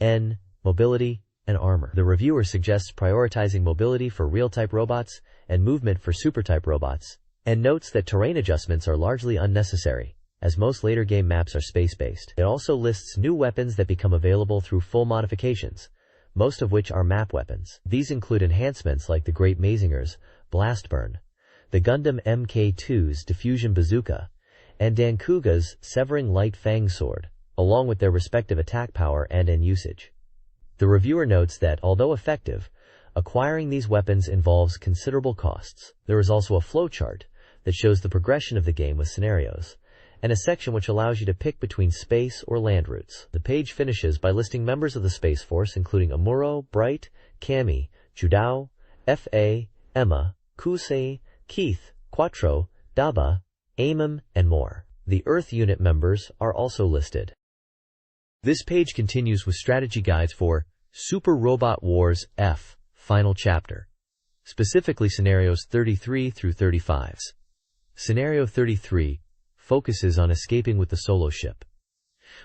[SPEAKER 1] N, mobility, and armor. The reviewer suggests prioritizing mobility for real-type robots and movement for super-type robots, and notes that terrain adjustments are largely unnecessary, as most later game maps are space-based. It also lists new weapons that become available through full modifications, most of which are map weapons. These include enhancements like the Great Mazinger's Blastburn, the Gundam Mk2's Diffusion Bazooka, and Dankuga's Severing Light Fang Sword, along with their respective attack power and end usage. The reviewer notes that, although effective, acquiring these weapons involves considerable costs. There is also a flowchart that shows the progression of the game with scenarios, and a section which allows you to pick between space or land routes. The page finishes by listing members of the Space Force including Amuro, Bright, Cammy, Judao, F.A., Emma, Kusei, Keith, Quattro, Daba, Amim, and more. The Earth unit members are also listed. This page continues with strategy guides for Super Robot Wars F, Final Chapter, specifically scenarios 33 through 35. Scenario 33 focuses on escaping with the solo ship,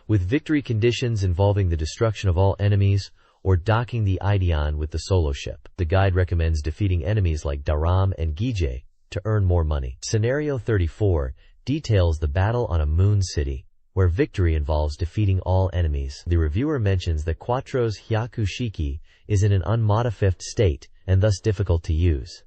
[SPEAKER 1] with victory conditions involving the destruction of all enemies or docking the Ideon with the solo ship. The guide recommends defeating enemies like Daram and Gije to earn more money. Scenario 34 details the battle on a moon city, where victory involves defeating all enemies. The reviewer mentions that Quattro's Hyakushiki is in an unmodified state and thus difficult to use.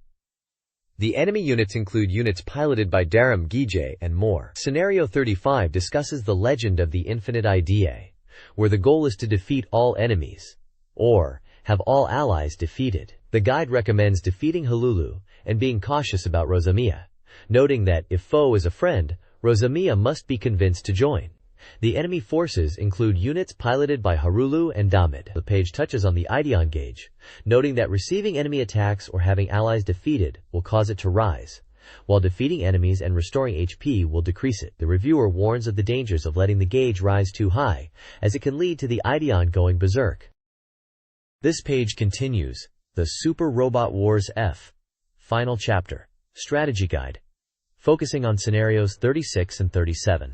[SPEAKER 1] The enemy units include units piloted by Daram Gije and more. Scenario 35 discusses the legend of the Infinite Idea, where the goal is to defeat all enemies, or have all allies defeated. The guide recommends defeating Halulu and being cautious about Rosamiya, noting that if foe is a friend, Rosamiya must be convinced to join. The enemy forces include units piloted by Harulu and Damid. The page touches on the Ideon gauge, noting that receiving enemy attacks or having allies defeated will cause it to rise, while defeating enemies and restoring HP will decrease it. The reviewer warns of the dangers of letting the gauge rise too high, as it can lead to the Ideon going berserk. This page continues, the Super Robot Wars F, Final Chapter, Strategy Guide, focusing on scenarios 36 and 37.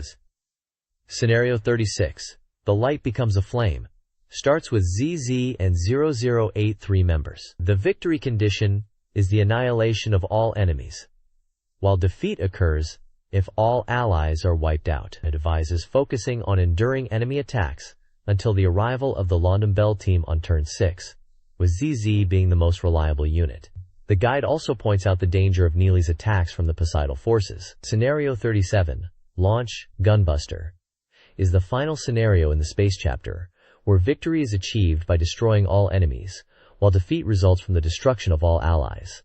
[SPEAKER 1] Scenario 36, The Light Becomes a Flame, starts with ZZ and 0083 members. The victory condition is the annihilation of all enemies, while defeat occurs if all allies are wiped out. It advises focusing on enduring enemy attacks until the arrival of the London Bell team on turn 6, with ZZ being the most reliable unit. The guide also points out the danger of Neely's attacks from the Poseidal forces. Scenario 37, Launch Gunbuster, is the final scenario in the space chapter, where victory is achieved by destroying all enemies, while defeat results from the destruction of all allies.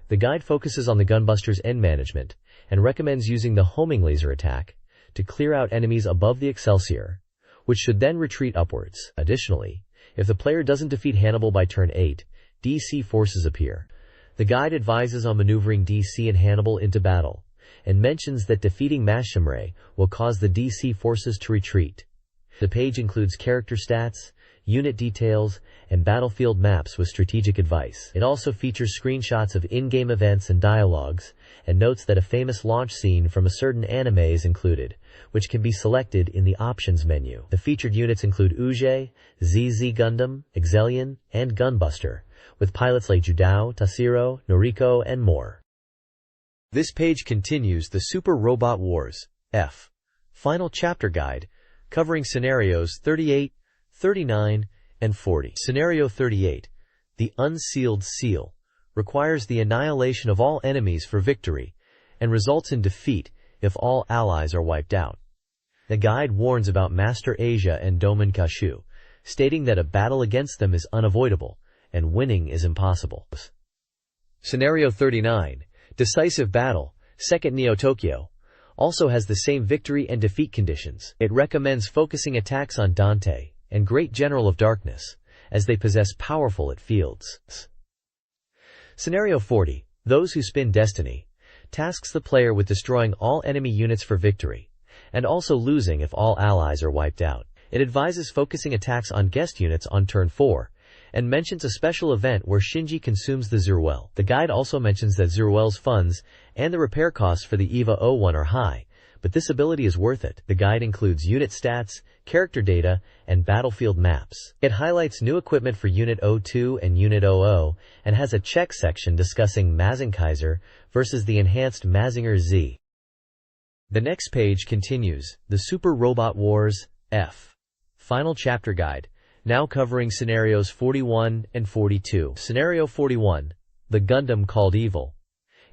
[SPEAKER 1] The guide focuses on the Gunbuster's end management and recommends using the homing laser attack to clear out enemies above the Excelsior, which should then retreat upwards. Additionally, if the player doesn't defeat Hannibal by turn 8, DC forces appear. The guide advises on maneuvering DC and Hannibal into battle, and mentions that defeating Mashimre will cause the DC forces to retreat. The page includes character stats, unit details, and battlefield maps with strategic advice. It also features screenshots of in-game events and dialogues, and notes that a famous launch scene from a certain anime is included, which can be selected in the options menu. The featured units include Uge, ZZ Gundam, Exelion, and Gunbuster, with pilots like Judao, Tasiro, Noriko, and more. This page continues the Super Robot Wars F, Final Chapter Guide, covering scenarios 38, 39, and 40. Scenario 38, The Unsealed Seal, requires the annihilation of all enemies for victory, and results in defeat if all allies are wiped out. The guide warns about Master Asia and Domin Kashu, stating that a battle against them is unavoidable, and winning is impossible. Scenario 39, Decisive Battle, Second Neo Tokyo, also has the same victory and defeat conditions. It recommends focusing attacks on Dante and Great General of Darkness, as they possess powerful hit fields. Scenario 40, Those Who Spin Destiny, tasks the player with destroying all enemy units for victory, and also losing if all allies are wiped out. It advises focusing attacks on guest units on turn 4, and mentions a special event where Shinji consumes the Zeruel. The guide also mentions that Zeruel's funds and the repair costs for the EVA 01 are high, but this ability is worth it. The guide includes unit stats, character data, and battlefield maps. It highlights new equipment for Unit 02 and Unit 00, and has a check section discussing Mazinkaiser versus the enhanced Mazinger Z. The next page continues, the Super Robot Wars, F. Final Chapter Guide, now covering Scenarios 41 and 42. Scenario 41, The Gundam Called Evil,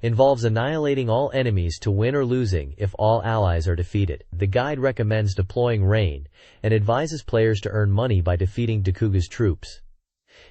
[SPEAKER 1] involves annihilating all enemies to win or losing if all allies are defeated. The guide recommends deploying Rain, and advises players to earn money by defeating Dakuga's troops.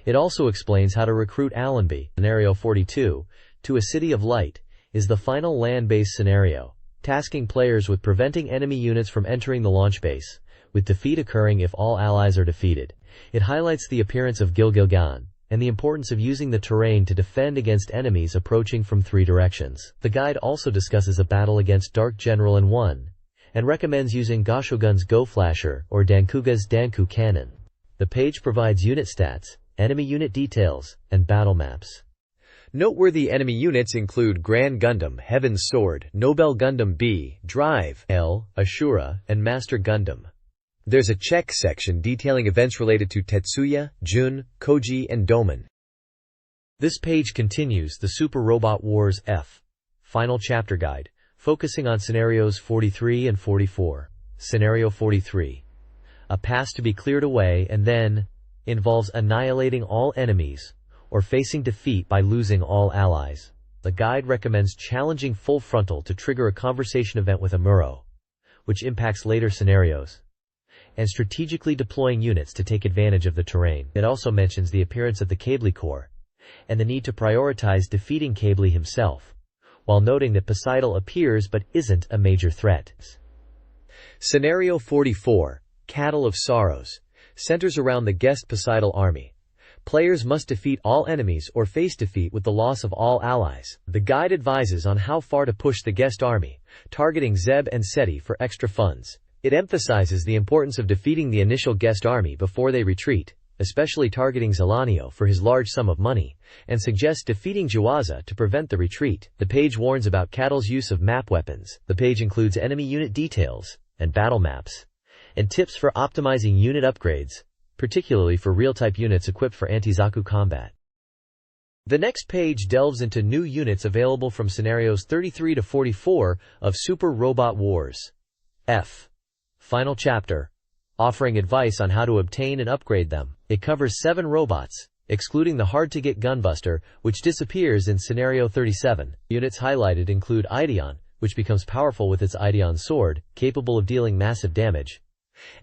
[SPEAKER 1] It also explains how to recruit Allenby. Scenario 42, To a City of Light, is the final land-based scenario, tasking players with preventing enemy units from entering the launch base, with defeat occurring if all allies are defeated. It highlights the appearance of Gilgilgan, and the importance of using the terrain to defend against enemies approaching from 3 directions. The guide also discusses a battle against Dark General in 1, and recommends using Goshogun's Go Flasher or Dankuga's Danku Cannon. The page provides unit stats, enemy unit details, and battle maps. Noteworthy enemy units include Grand Gundam, Heaven's Sword, Nobel Gundam B, Drive, L, Ashura, and Master Gundam. There's a check section detailing events related to Tetsuya, Jun, Koji, and Doman. This page continues the Super Robot Wars F. Final Chapter Guide, focusing on Scenarios 43 and 44. Scenario 43. A pass to be cleared away and then involves annihilating all enemies or facing defeat by losing all allies. The guide recommends challenging Full Frontal to trigger a conversation event with Amuro, which impacts later scenarios, and strategically deploying units to take advantage of the terrain. It also mentions the appearance of the Cably Corps, and the need to prioritize defeating Cably himself, while noting that Poseidon appears but isn't a major threat. Scenario 44, Cattle of Sorrows, centers around the guest Poseidon army. Players must defeat all enemies or face defeat with the loss of all allies. The guide advises on how far to push the guest army, targeting Zeb and Seti for extra funds. It emphasizes the importance of defeating the initial guest army before they retreat, especially targeting Zelanio for his large sum of money, and suggests defeating Juwaza to prevent the retreat. The page warns about Cattle's use of map weapons. The page includes enemy unit details and battle maps, and tips for optimizing unit upgrades, particularly for real-type units equipped for anti-Zaku combat. The next page delves into new units available from Scenarios 33 to 44 of Super Robot Wars F. Final Chapter, offering advice on how to obtain and upgrade them. It covers 7 robots, excluding the hard-to-get Gunbuster, which disappears in Scenario 37. Units highlighted include Ideon, which becomes powerful with its Ideon sword, capable of dealing massive damage,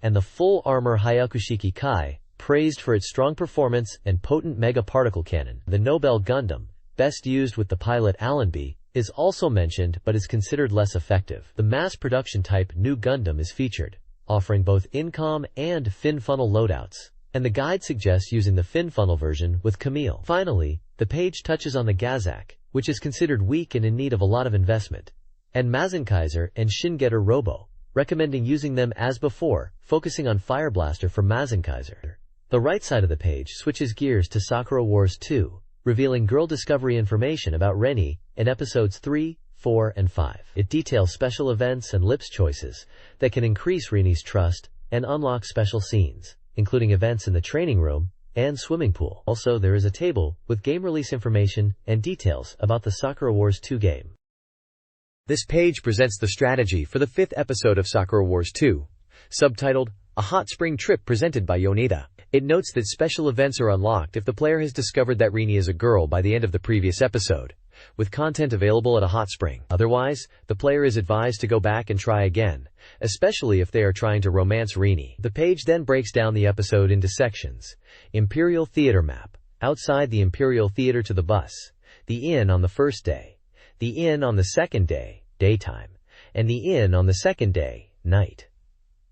[SPEAKER 1] and the full-armor Hyakushiki Kai, praised for its strong performance and potent mega-particle cannon. The Nobel Gundam, best used with the pilot Allenby, is also mentioned but is considered less effective. The mass production type New Gundam is featured, offering both Incom and fin funnel loadouts, and the guide suggests using the fin funnel version with Camille. Finally, the page touches on the Gazak, which is considered weak and in need of a lot of investment, and Mazinkaiser and Shingetter Robo, recommending using them as before, focusing on Fire Blaster for Mazinkaiser. The right side of the page switches gears to Sakura Wars 2, revealing girl discovery information about Reni in episodes 3, 4, and 5. It details special events and lips choices that can increase Reni's trust and unlock special scenes, including events in the training room and swimming pool. Also, there is a table with game release information and details about the Sakura Wars 2 game. This page presents the strategy for the 5th episode of Sakura Wars 2, subtitled, A Hot Spring Trip presented by Yoneda. It notes that special events are unlocked if the player has discovered that Rini is a girl by the end of the previous episode, with content available at a hot spring. Otherwise, the player is advised to go back and try again, especially if they are trying to romance Rini. The page then breaks down the episode into sections. Imperial Theater map. Outside the Imperial Theater to the bus. The inn on the first day. The inn on the second day, daytime. And the inn on the second day, night.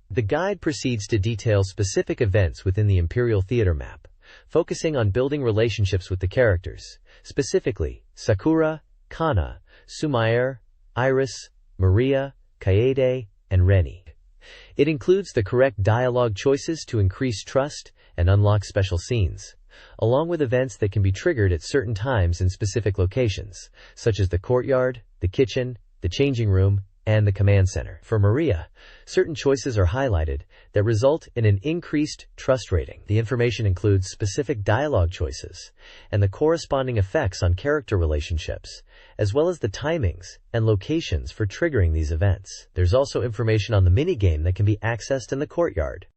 [SPEAKER 1] The guide proceeds to detail specific events within the Imperial Theater map, focusing on building relationships with the characters, specifically Sakura, Kana, Sumaire, Iris, Maria, Kaede, and Reni. It includes the correct dialogue choices to increase trust and unlock special scenes, along with events that can be triggered at certain times in specific locations, such as the courtyard, the kitchen, the changing room, and the command center. For Maria, certain choices are highlighted that result in an increased trust rating. The information includes specific dialogue choices and the corresponding effects on character relationships, as well as the timings and locations for triggering these events. There's also information on the minigame that can be accessed in the courtyard.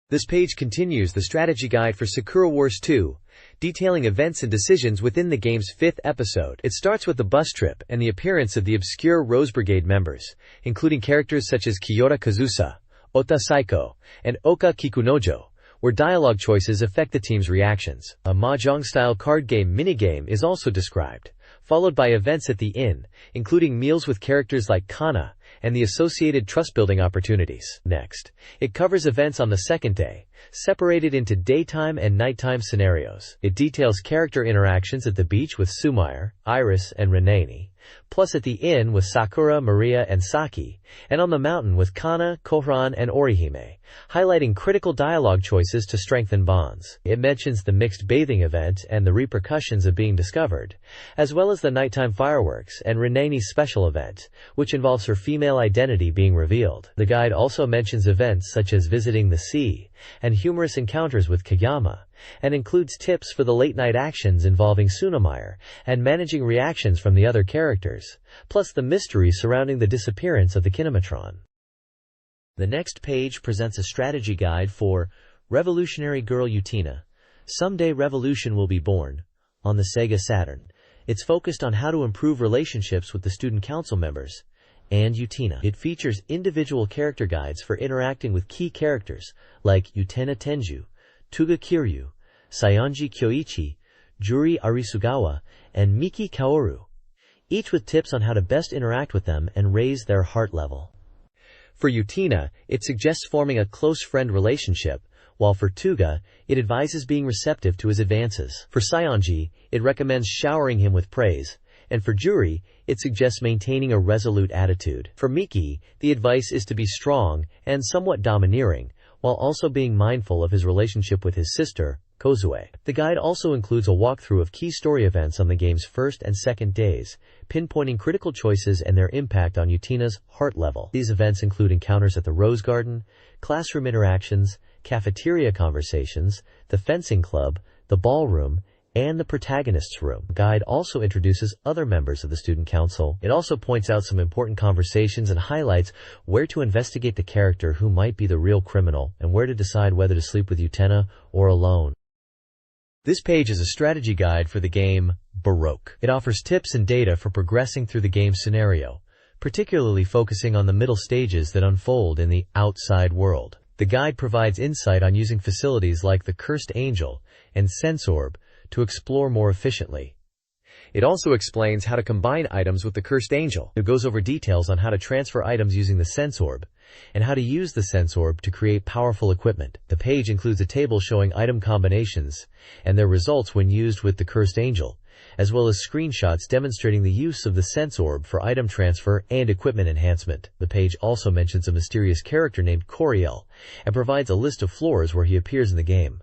[SPEAKER 1] This page continues the strategy guide for Sakura Wars 2, detailing events and decisions within the game's 5th episode. It starts with the bus trip and the appearance of the obscure Rose Brigade members, including characters such as Kiyota Kazusa, Ota Saiko, and Oka Kikunojo, where dialogue choices affect the team's reactions. A mahjong-style card game minigame is also described, followed by events at the inn, including meals with characters like Kana, and the associated trust-building opportunities. Next, it covers events on the second day, separated into daytime and nighttime scenarios. It details character interactions at the beach with Sumaire, Iris, and Renani, plus at the inn with Sakura, Maria, and Saki, and on the mountain with Kana, Koran, and Orihime, highlighting critical dialogue choices to strengthen bonds. It mentions the mixed bathing event and the repercussions of being discovered, as well as the nighttime fireworks and Renani's special event, which involves her female identity being revealed. The guide also mentions events such as visiting the sea and humorous encounters with Kageyama, and includes tips for the late-night actions involving Tsunomaire and managing reactions from the other characters, plus the mystery surrounding the disappearance of the Kinematron. The next page presents a strategy guide for Revolutionary Girl Utena. Someday Revolution Will Be Born, on the Sega Saturn. It's focused on how to improve relationships with the student council members and Utena. It features individual character guides for interacting with key characters like Utena Tenju, Tuga Kiryu, Saionji Kyoichi, Juri Arisugawa, and Miki Kaoru, each with tips on how to best interact with them and raise their heart level. For Utena, it suggests forming a close friend relationship, while for Tuga, it advises being receptive to his advances. For Saionji, it recommends showering him with praise, and for Juri, it suggests maintaining a resolute attitude. For Miki, the advice is to be strong and somewhat domineering, while also being mindful of his relationship with his sister, Kozue. The guide also includes a walkthrough of key story events on the game's first and second days, pinpointing critical choices and their impact on Utena's heart level. These events include encounters at the Rose Garden, classroom interactions, cafeteria conversations, the fencing club, the ballroom, and the protagonist's room. The guide also introduces other members of the student council. It also points out some important conversations and highlights where to investigate the character who might be the real criminal and where to decide whether to sleep with Utena or alone. This page is a strategy guide for the game Baroque. It offers tips and data for progressing through the game's scenario, particularly focusing on the middle stages that unfold in the outside world. The guide provides insight on using facilities like the Cursed Angel and Sensorb to explore more efficiently. It also explains how to combine items with the Cursed Angel. It goes over details on how to transfer items using the Sensorb and how to use the Sensorb to create powerful equipment. The page includes a table showing item combinations and their results when used with the Cursed Angel, as well as screenshots demonstrating the use of the Sensorb for item transfer and equipment enhancement. The page also mentions a mysterious character named Coriel and provides a list of floors where he appears in the game.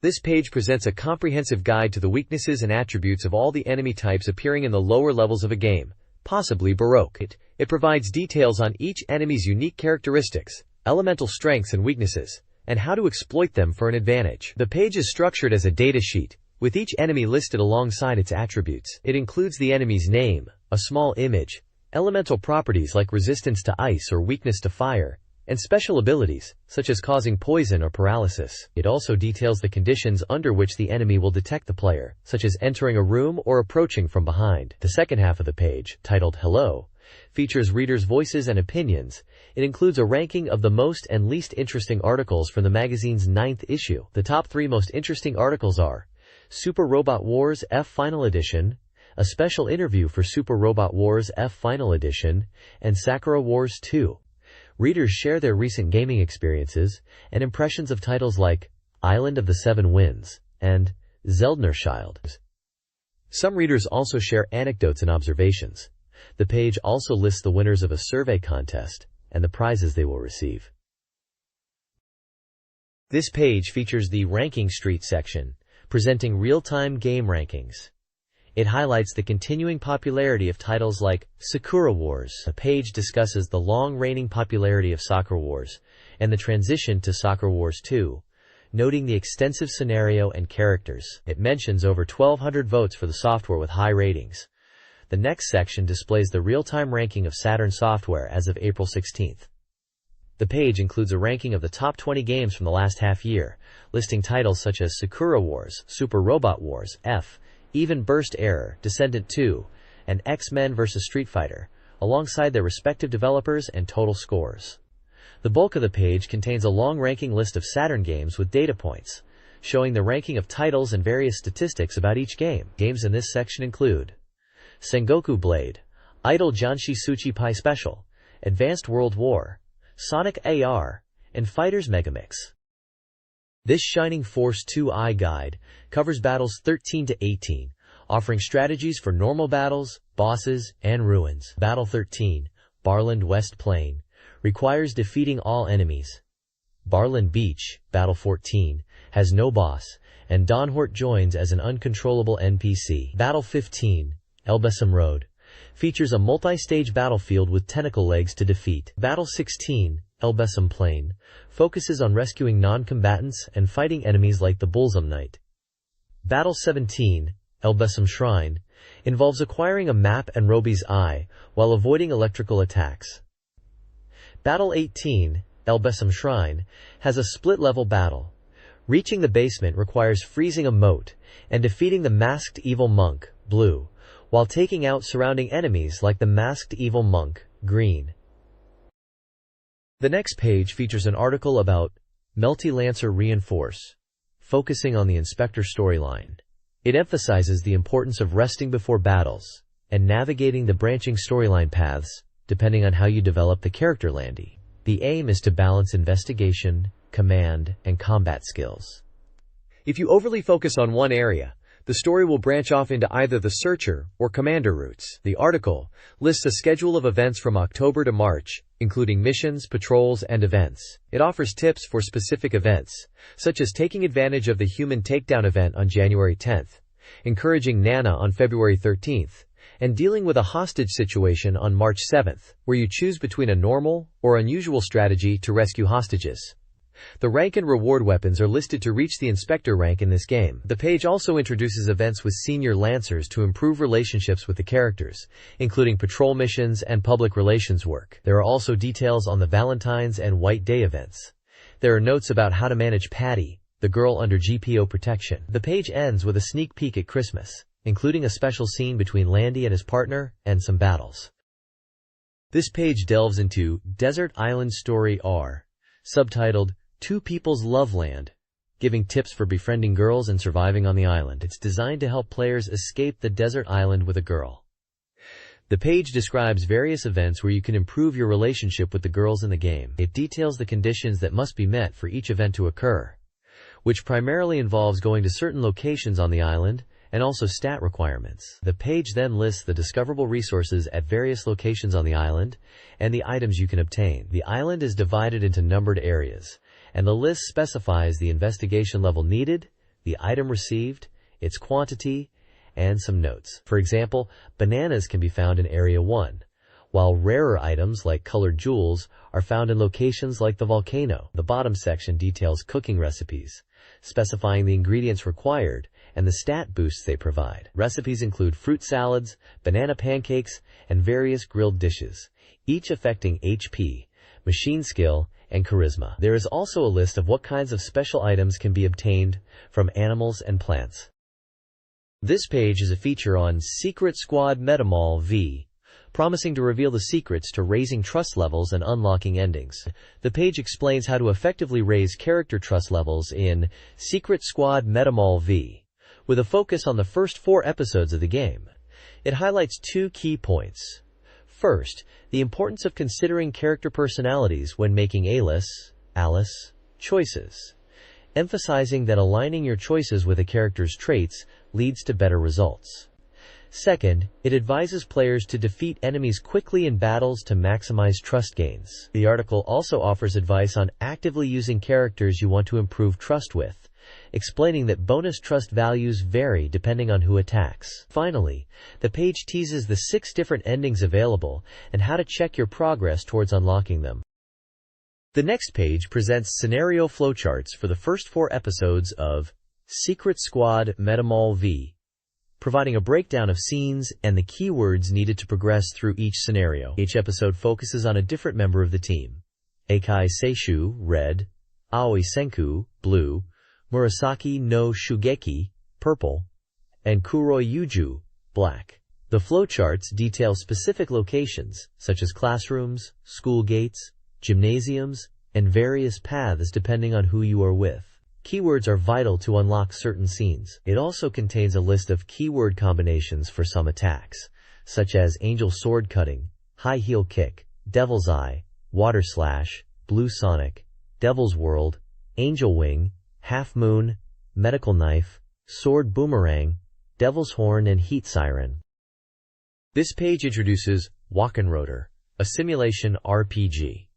[SPEAKER 1] This page presents a comprehensive guide to the weaknesses and attributes of all the enemy types appearing in the lower levels of a game, possibly Baroque. It provides details on each enemy's unique characteristics, elemental strengths and weaknesses, and how to exploit them for an advantage. The page is structured as a data sheet, with each enemy listed alongside its attributes. It includes the enemy's name, a small image, elemental properties like resistance to ice or weakness to fire, and special abilities, such as causing poison or paralysis. It also details the conditions under which the enemy will detect the player, such as entering a room or approaching from behind. The second half of the page, titled Hello, features readers' voices and opinions. It includes a ranking of the most and least interesting articles from the magazine's 9th issue. The top 3 most interesting articles are Super Robot Wars F Final Edition, a special interview for Super Robot Wars F Final Edition, and Sakura Wars 2. Readers share their recent gaming experiences and impressions of titles like Island of the Seven Winds and Zeldnerschild. Some readers also share anecdotes and observations. The page also lists the winners of a survey contest and the prizes they will receive. This page features the Ranking Street section, presenting real-time game rankings. It highlights the continuing popularity of titles like Sakura Wars. The page discusses the long-reigning popularity of Sakura Wars and the transition to Sakura Wars 2, noting the extensive scenario and characters. It mentions over 1,200 votes for the software with high ratings. The next section displays the real-time ranking of Saturn software as of April 16th. The page includes a ranking of the top 20 games from the last half year, listing titles such as Sakura Wars, Super Robot Wars, F, Even Burst Error, Descendant 2, and X-Men vs. Street Fighter, alongside their respective developers and total scores. The bulk of the page contains a long ranking list of Saturn games with data points, showing the ranking of titles and various statistics about each game. Games in this section include Sengoku Blade, Idol Janshi Suchi Pai Special, Advanced World War, Sonic AR, and Fighters Megamix. This Shining Force 2i guide covers battles 13 to 18, offering strategies for normal battles, bosses, and ruins. Battle 13, Barland West Plain, requires defeating all enemies. Barland Beach, Battle 14, has no boss, and Donhort joins as an uncontrollable NPC. Battle 15, Elbesam Road, features a multi-stage battlefield with tentacle legs to defeat. Battle 16, Elbesam Plain, focuses on rescuing non-combatants and fighting enemies like the Bullsum Knight. Battle 17, Elbesam Shrine, involves acquiring a map and Roby's Eye while avoiding electrical attacks. Battle 18, Elbesam Shrine, has a split-level battle. Reaching the basement requires freezing a moat and defeating the masked evil monk, Blue, while taking out surrounding enemies like the masked evil monk, Green. The next page features an article about Melty Lancer Reinforce, focusing on the Inspector storyline. It emphasizes the importance of resting before battles and navigating the branching storyline paths, depending on how you develop the character Landy. The aim is to balance investigation, command, and combat skills. If you overly focus on one area, the story will branch off into either the Searcher or Commander routes. The article lists a schedule of events from October to March, including missions, patrols, and events. It offers tips for specific events, such as taking advantage of the Human Takedown event on January 10th, encouraging Nana on February 13th, and dealing with a hostage situation on March 7th, where you choose between a normal or unusual strategy to rescue hostages. The rank and reward weapons are listed to reach the Inspector rank in this game. The page also introduces events with senior Lancers to improve relationships with the characters, including patrol missions and public relations work. There are also details on the Valentine's and White Day events. There are notes about how to manage Patty, the girl under GPO protection. The page ends with a sneak peek at Christmas, including a special scene between Landy and his partner, and some battles. This page delves into Desert Island Story R, subtitled Two People's Love Land, giving tips for befriending girls and surviving on the island. It's designed to help players escape the desert island with a girl. The page describes various events where you can improve your relationship with the girls in the game. It details the conditions that must be met for each event to occur, which primarily involves going to certain locations on the island and also stat requirements. The page then lists the discoverable resources at various locations on the island and the items you can obtain. The island is divided into numbered areas, and the list specifies the investigation level needed, the item received, its quantity, and some notes. For example, bananas can be found in Area 1, while rarer items like colored jewels are found in locations like the volcano. The bottom section details cooking recipes, specifying the ingredients required and the stat boosts they provide. Recipes include fruit salads, banana pancakes, and various grilled dishes, each affecting HP, machine skill, and charisma. There is also a list of what kinds of special items can be obtained from animals and plants. This page is a feature on Secret Squad Metamall V, promising to reveal the secrets to raising trust levels and unlocking endings. The page explains how to effectively raise character trust levels in Secret Squad Metamall V, with a focus on the first 4 episodes of the game. It highlights 2 key points. First, the importance of considering character personalities when making Alice choices, emphasizing that aligning your choices with a character's traits leads to better results. Second, it advises players to defeat enemies quickly in battles to maximize trust gains. The article also offers advice on actively using characters you want to improve trust with, explaining that bonus trust values vary depending on who attacks. Finally, the page teases the 6 different endings available and how to check your progress towards unlocking them. The next page presents scenario flowcharts for the first 4 episodes of Secret Squad Metamall V, providing a breakdown of scenes and the keywords needed to progress through each scenario. Each episode focuses on a different member of the team. Eikai Seishu, red; Aoi Senku, blue; Murasaki no Shugeki, purple; and Kuroi Yuju, black. The flowcharts detail specific locations, such as classrooms, school gates, gymnasiums, and various paths depending on who you are with. Keywords are vital to unlock certain scenes. It also contains a list of keyword combinations for some attacks, such as Angel Sword Cutting, High Heel Kick, Devil's Eye, Water Slash, Blue Sonic, Devil's World, Angel Wing, Half Moon, Medical Knife, Sword Boomerang, Devil's Horn, and Heat Siren. This page introduces Walkenroder, a simulation RPG.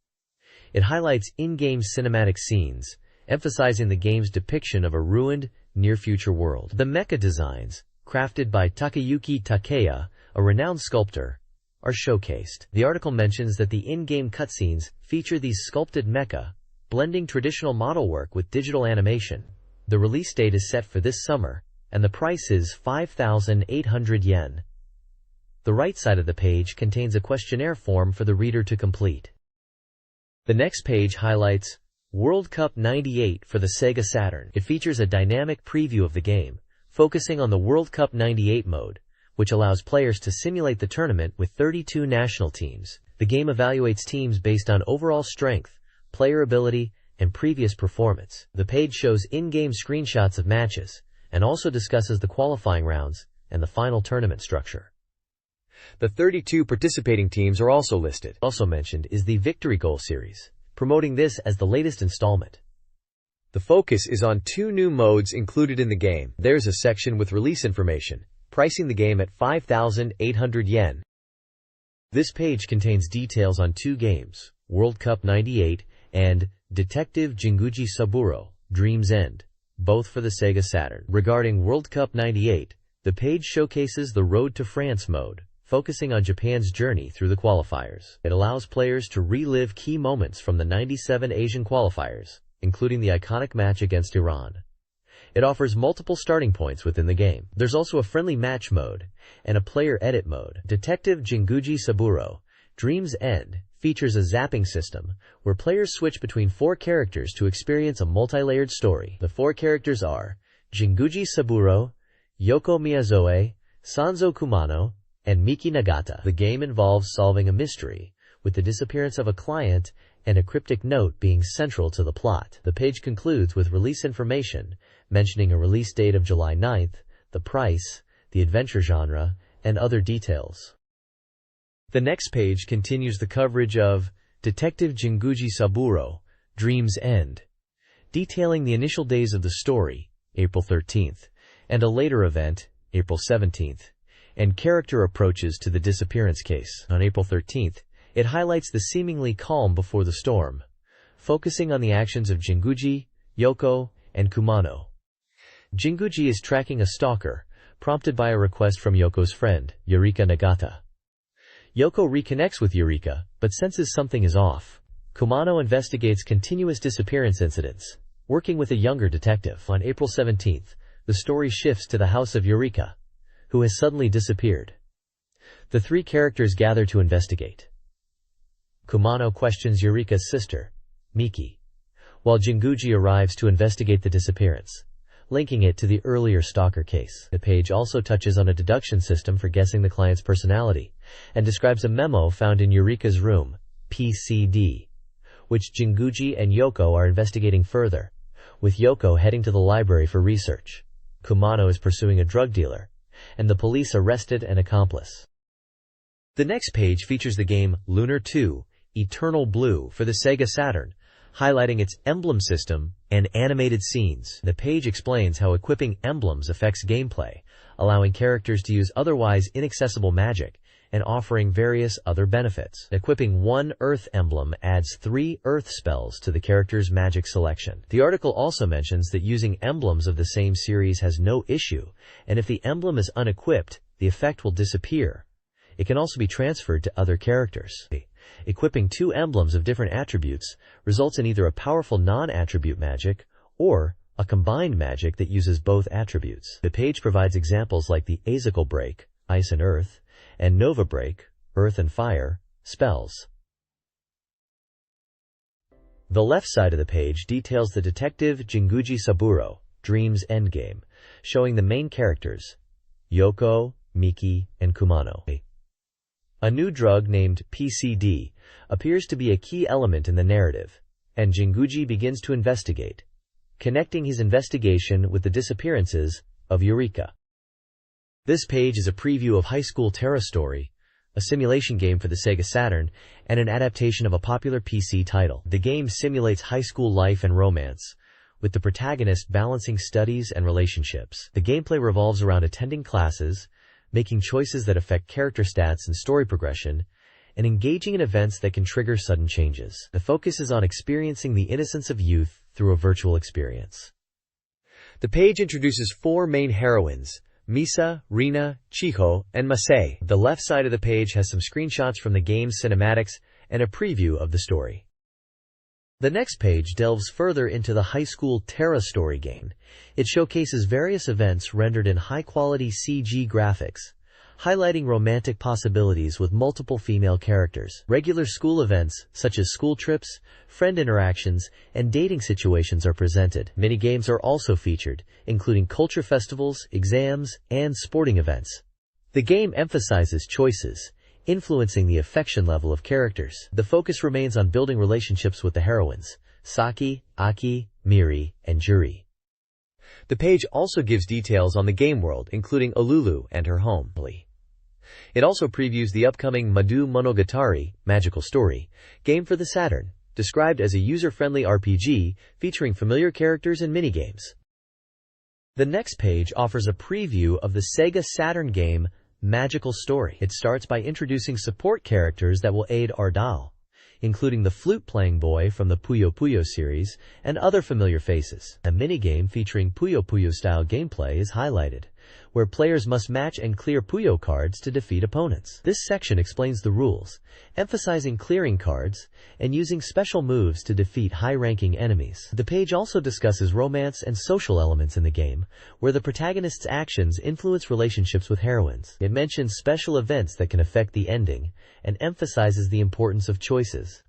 [SPEAKER 1] It highlights in-game cinematic scenes, emphasizing the game's depiction of a ruined, near-future world. The mecha designs, crafted by Takayuki Takeya, a renowned sculptor, are showcased. The article mentions that the in-game cutscenes feature these sculpted mecha, blending traditional model work with digital animation. The release date is set for this summer, and the price is 5,800 yen. The right side of the page contains a questionnaire form for the reader to complete. The next page highlights World Cup 98 for the Sega Saturn. It features a dynamic preview of the game, focusing on the World Cup 98 mode, which allows players to simulate the tournament with 32 national teams. The game evaluates teams based on overall strength, player ability, and previous performance. The page shows in-game screenshots of matches, and also discusses the qualifying rounds and the final tournament structure. The 32 participating teams are also listed. Also mentioned is the Victory Goal series, promoting this as the latest installment. The focus is on 2 new modes included in the game. There's a section with release information, pricing the game at 5,800 yen. This page contains details on 2 games, World Cup 98 and Detective Jinguji Saburo, Dream's End, both for the Sega Saturn. Regarding World Cup 98, the page showcases the Road to France mode, focusing on Japan's journey through the qualifiers. It allows players to relive key moments from the 97 Asian qualifiers, including the iconic match against Iran. It offers multiple starting points within the game. There's also a friendly match mode and a player edit mode. Detective Jinguji Saburo, Dream's End, features a zapping system where players switch between 4 characters to experience a multi-layered story. The 4 characters are Jinguji Saburo, Yoko Miyazoe, Sanzo Kumano, and Miki Nagata. The game involves solving a mystery, with the disappearance of a client and a cryptic note being central to the plot. The page concludes with release information, mentioning a release date of July 9th, the price, the adventure genre, and other details. The next page continues the coverage of Detective Jinguji Saburo, Dream's End, detailing the initial days of the story, April 13th, and a later event, April 17th. And character approaches to the disappearance case. On April 13th, it highlights the seemingly calm before the storm, focusing on the actions of Jinguji, Yoko, and Kumano. Jinguji is tracking a stalker, prompted by a request from Yoko's friend, Yurika Nagata. Yoko reconnects with Yurika, but senses something is off. Kumano investigates continuous disappearance incidents, working with a younger detective. On April 17th, the story shifts to the house of Yurika, who has suddenly disappeared. The 3 characters gather to investigate. Kumano questions Eureka's sister, Miki, while Jinguji arrives to investigate the disappearance, linking it to the earlier stalker case. The page also touches on a deduction system for guessing the client's personality, and describes a memo found in Eureka's room, PCD, which Jinguji and Yoko are investigating further, with Yoko heading to the library for research. Kumano is pursuing a drug dealer, and the police arrested an accomplice. The next page features the game Lunar 2, Eternal Blue for the Sega Saturn, highlighting its emblem system and animated scenes. The page explains how equipping emblems affects gameplay, allowing characters to use otherwise inaccessible magic and offering various other benefits. Equipping one Earth emblem adds 3 Earth spells to the character's magic selection. The article also mentions that using emblems of the same series has no issue, and if the emblem is unequipped, the effect will disappear. It can also be transferred to other characters. Equipping 2 emblems of different attributes results in either a powerful non-attribute magic or a combined magic that uses both attributes. The page provides examples like the Azazel Break, Ice and Earth, and Nova Break, Earth and Fire, spells. The left side of the page details the detective Jinguji Saburo, Dream's Endgame, showing the main characters, Yoko, Miki, and Kumano. A new drug named PCD appears to be a key element in the narrative, and Jinguji begins to investigate, connecting his investigation with the disappearances of Eureka. This page is a preview of High School Terra Story, a simulation game for the Sega Saturn and an adaptation of a popular PC title. The game simulates high school life and romance, with the protagonist balancing studies and relationships. The gameplay revolves around attending classes, making choices that affect character stats and story progression, and engaging in events that can trigger sudden changes. The focus is on experiencing the innocence of youth through a virtual experience. The page introduces 4 main heroines, Misa, Rina, Chiho, and Masai. The left side of the page has some screenshots from the game's cinematics and a preview of the story. The next page delves further into the High School Terra Story game. It showcases various events rendered in high-quality CG graphics, highlighting romantic possibilities with multiple female characters. Regular school events, such as school trips, friend interactions, and dating situations are presented. Minigames are also featured, including culture festivals, exams, and sporting events. The game emphasizes choices, influencing the affection level of characters. The focus remains on building relationships with the heroines, Saki, Aki, Miri, and Juri. The page also gives details on the game world, including Ululu and her home. It also previews the upcoming Madu Monogatari, Magical Story, game for the Saturn, described as a user-friendly RPG featuring familiar characters and minigames. The next page offers a preview of the Sega Saturn game Magical Story. It starts by introducing support characters that will aid Ardal, including the flute-playing boy from the Puyo Puyo series and other familiar faces. A minigame featuring Puyo Puyo-style gameplay is highlighted, where players must match and clear Puyo cards to defeat opponents. This section explains the rules, emphasizing clearing cards and using special moves to defeat high-ranking enemies. The page also discusses romance and social elements in the game, where the protagonist's actions influence relationships with heroines. It mentions special events that can affect the ending and emphasizes the importance of choices.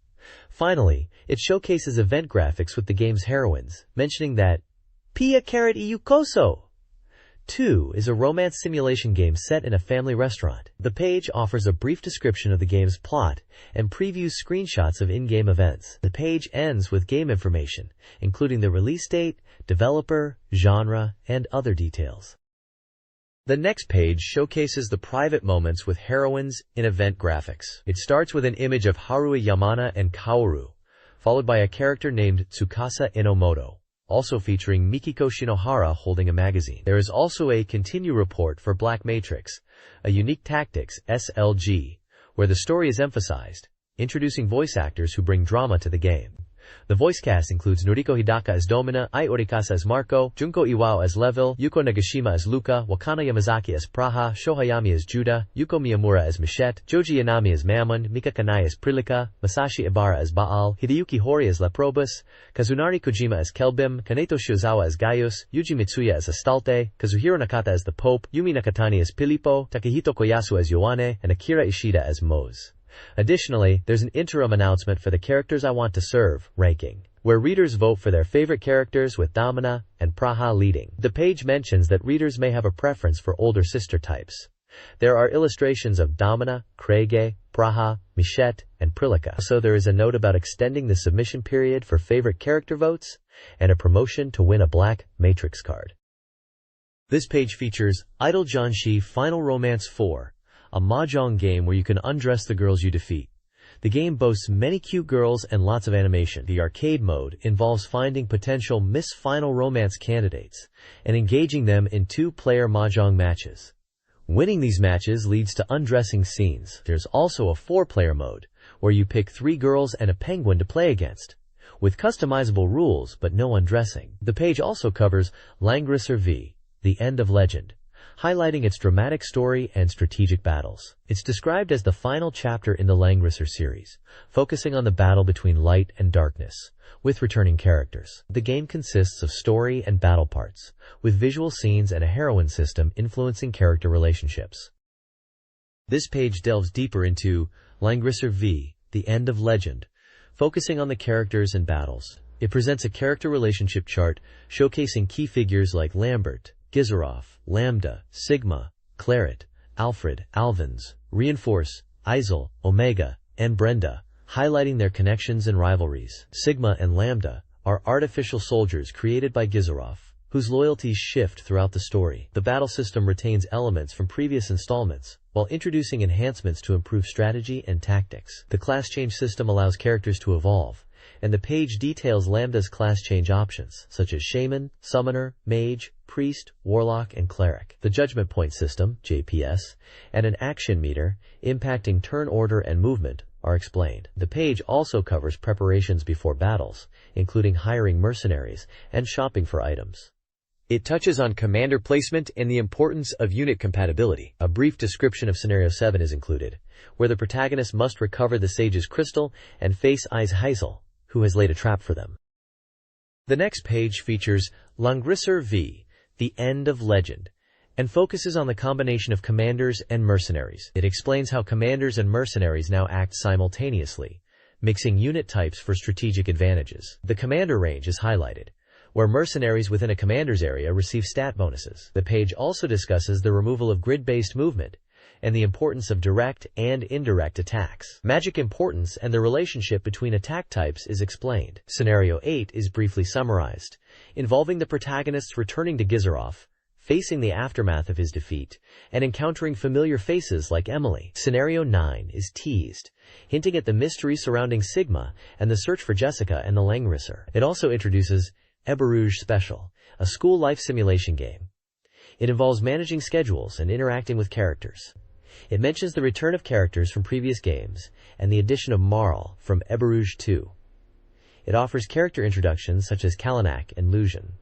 [SPEAKER 1] Finally, it showcases event graphics with the game's heroines, mentioning that Pia Carrot Iukoso 2 is a romance simulation game set in a family restaurant. The page offers a brief description of the game's plot and previews screenshots of in-game events. The page ends with game information, including the release date, developer, genre, and other details. The next page showcases the private moments with heroines in event graphics. It starts with an image of Haruhi Yamana and Kaoru, followed by a character named Tsukasa Inomoto, also featuring Mikiko Shinohara holding a magazine. There is also a continue report for Black Matrix, a unique tactics SLG, where the story is emphasized, introducing voice actors who bring drama to the game. The voice cast includes Noriko Hidaka as Domina, Ai Orikasa as Marco, Junko Iwao as Level, Yuko Nagashima as Luca, Wakana Yamazaki as Praha, Shohayami as Judah, Yuko Miyamura as Michette, Joji Yanami as Mammon, Mika Kanai as Prilika, Masashi Ibara as Baal, Hideyuki Hori as Leprobus, Kazunari Kojima as Kelbim, Kaneto Shiozawa as Gaius, Yuji Mitsuya as Astarte, Kazuhiro Nakata as the Pope, Yumi Nakatani as Pilipo, Takehito Koyasu as Yoane, and Akira Ishida as Moze. Additionally, there's an interim announcement for the Characters I Want to Serve ranking, where readers vote for their favorite characters with Damina and Praha leading. The page mentions that readers may have a preference for older sister types. There are illustrations of Damina, Krege, Praha, Michette, and Prilika. So there is a note about extending the submission period for favorite character votes, and a promotion to win a black Matrix card. This page features Idol Janshi Final Romance 4, a mahjong game where you can undress the girls you defeat. The game boasts many cute girls and lots of animation. The arcade mode involves finding potential Miss Final Romance candidates and engaging them in 2-player mahjong matches. Winning these matches leads to undressing scenes. There's also a 4-player mode, where you pick 3 girls and a penguin to play against, with customizable rules but no undressing. The page also covers Langrisser V, The End of Legend, highlighting its dramatic story and strategic battles. It's described as the final chapter in the Langrisser series, focusing on the battle between light and darkness, with returning characters. The game consists of story and battle parts, with visual scenes and a heroine system influencing character relationships. This page delves deeper into Langrisser V, The End of Legend, focusing on the characters and battles. It presents a character relationship chart showcasing key figures like Lambert, Gizarov, Lambda, Sigma, Claret, Alfred, Alvins, Reinforce, Isel, Omega, and Brenda, highlighting their connections and rivalries. Sigma and Lambda are artificial soldiers created by Gizarov, whose loyalties shift throughout the story. The battle system retains elements from previous installments, while introducing enhancements to improve strategy and tactics. The class change system allows characters to evolve, and the page details Lambda's class change options, such as Shaman, Summoner, Mage, Priest, Warlock, and Cleric. The Judgment Point system, JPS, and an action meter, impacting turn order and movement, are explained. The page also covers preparations before battles, including hiring mercenaries and shopping for items. It touches on commander placement and the importance of unit compatibility. A brief description of Scenario 7 is included, where the protagonist must recover the Sage's crystal and face Heisel, who has laid a trap for them. The next page features Langrisser V, The End of Legend, and focuses on the combination of commanders and mercenaries. It explains how commanders and mercenaries now act simultaneously, mixing unit types for strategic advantages. The commander range is highlighted, where mercenaries within a commander's area receive stat bonuses. The page also discusses the removal of grid-based movement and the importance of direct and indirect attacks. Magic importance and the relationship between attack types is explained. Scenario 8 is briefly summarized, involving the protagonists returning to Gizarov, facing the aftermath of his defeat, and encountering familiar faces like Emily. Scenario 9 is teased, hinting at the mystery surrounding Sigma and the search for Jessica and the Langrisser. It also introduces Eberouge Special, a school life simulation game. It involves managing schedules and interacting with characters. It mentions the return of characters from previous games and the addition of Marl from Eberouge 2. It offers character introductions such as Kalanak and Lucian.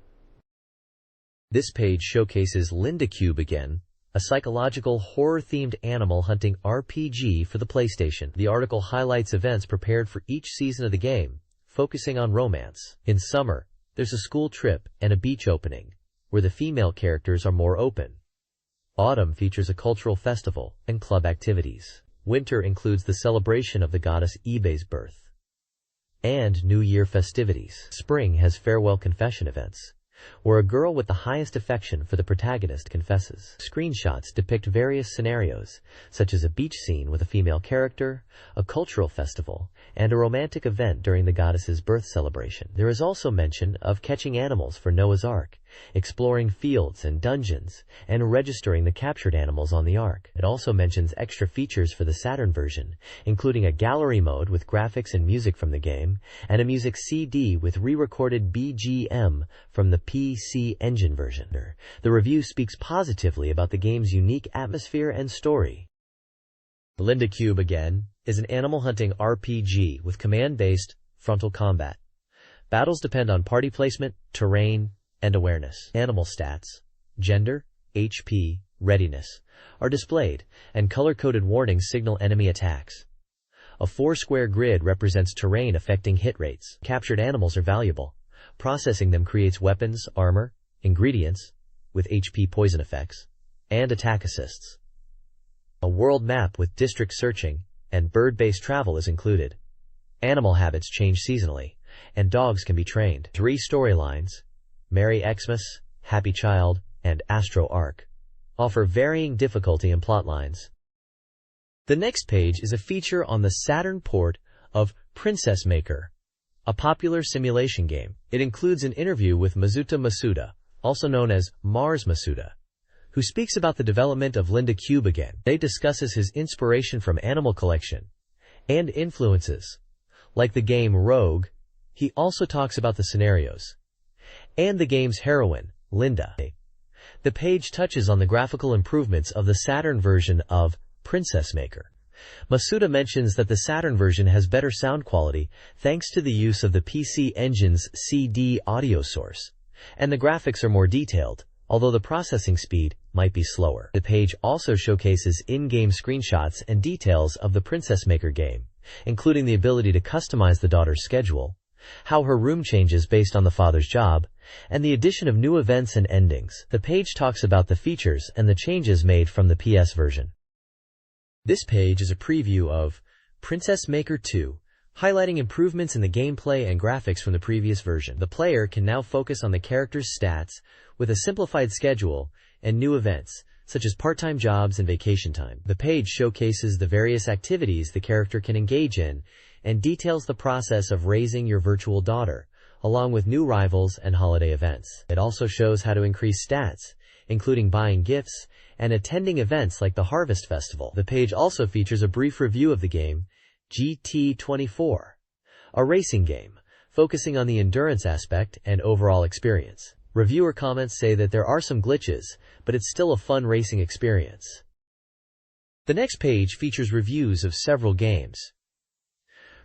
[SPEAKER 1] This page showcases Linda Cube again, a psychological horror-themed animal hunting RPG for the PlayStation. The article highlights events prepared for each season of the game, focusing on romance. In summer, there's a school trip and a beach opening, where the female characters are more open. Autumn features a cultural festival and club activities. Winter includes the celebration of the goddess Ebe's birth and New Year festivities. Spring has farewell confession events, where a girl with the highest affection for the protagonist confesses. Screenshots depict various scenarios, such as a beach scene with a female character, a cultural festival, and a romantic event during the goddess's birth celebration. There is also mention of catching animals for Noah's Ark, exploring fields and dungeons, and registering the captured animals on the Ark. It also mentions extra features for the Saturn version, including a gallery mode with graphics and music from the game, and a music CD with re-recorded BGM from the PC Engine version. The review speaks positively about the game's unique atmosphere and story. Linda Cube again is an animal hunting RPG with command-based frontal combat. Battles depend on party placement, terrain, and awareness. Animal stats, gender, HP, readiness, are displayed, and color-coded warnings signal enemy attacks. A 4-square grid represents terrain affecting hit rates. Captured animals are valuable. Processing them creates weapons, armor, ingredients, with HP poison effects, and attack assists. A world map with district searching and bird-based travel is included. Animal habits change seasonally, and dogs can be trained. 3 storylines, Merry Xmas, Happy Child, and Astro Arc, offer varying difficulty and plotlines. The next page is a feature on the Saturn port of Princess Maker, a popular simulation game. It includes an interview with Mazuta Masuda, also known as Mars Masuda, who speaks about the development of Linda Cube again. They discusses his inspiration from Animal Collection and influences, like the game Rogue. He also talks about the scenarios and the game's heroine, Linda. The page touches on the graphical improvements of the Saturn version of Princess Maker. Masuda mentions that the Saturn version has better sound quality thanks to the use of the PC Engine's CD audio source, and the graphics are more detailed, although the processing speed might be slower. The page also showcases in-game screenshots and details of the Princess Maker game, including the ability to customize the daughter's schedule, how her room changes based on the father's job, and the addition of new events and endings. The page talks about the features and the changes made from the PS version. This page is a preview of Princess Maker 2, highlighting improvements in the gameplay and graphics from the previous version. The player can now focus on the character's stats with a simplified schedule and new events, such as part-time jobs and vacation time. The page showcases the various activities the character can engage in and details the process of raising your virtual daughter, along with new rivals and holiday events. It also shows how to increase stats, including buying gifts and attending events like the Harvest Festival. The page also features a brief review of the game GT24, a racing game, focusing on the endurance aspect and overall experience. Reviewer comments say that there are some glitches, but it's still a fun racing experience. The next page features reviews of several games.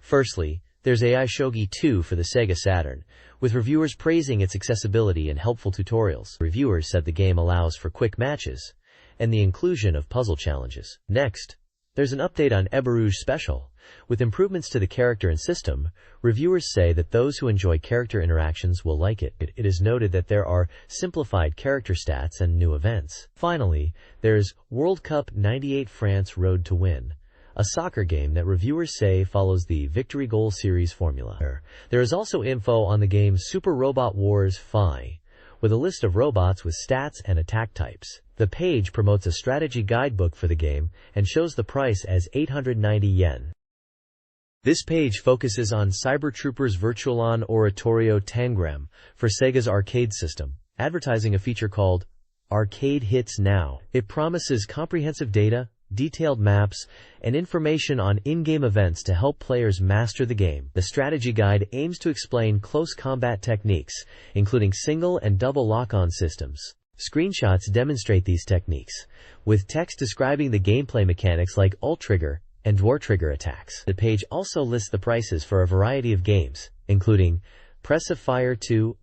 [SPEAKER 1] Firstly, there's AI Shogi 2 for the Sega Saturn, with reviewers praising its accessibility and helpful tutorials. Reviewers said the game allows for quick matches and the inclusion of puzzle challenges. Next, there's an update on Ebarouge Special. With improvements to the character and system, reviewers say that those who enjoy character interactions will like it. It is noted that there are simplified character stats and new events. Finally, there's World Cup 98 France Road to Win, a soccer game that reviewers say follows the Victory Goal series formula. There is also info on the game Super Robot Wars Phi, with a list of robots with stats and attack types. The page promotes a strategy guidebook for the game and shows the price as 890 yen. This page focuses on Cyber Troopers Virtualon Oratorio Tangram for Sega's arcade system, advertising a feature called Arcade Hits Now. It promises comprehensive data, detailed maps, and information on in-game events to help players master the game. The strategy guide aims to explain close combat techniques, including single and double lock-on systems. Screenshots demonstrate these techniques, with text describing the gameplay mechanics like ult-trigger and dwar-trigger attacks. The page also lists the prices for a variety of games, including Press of Fire 2,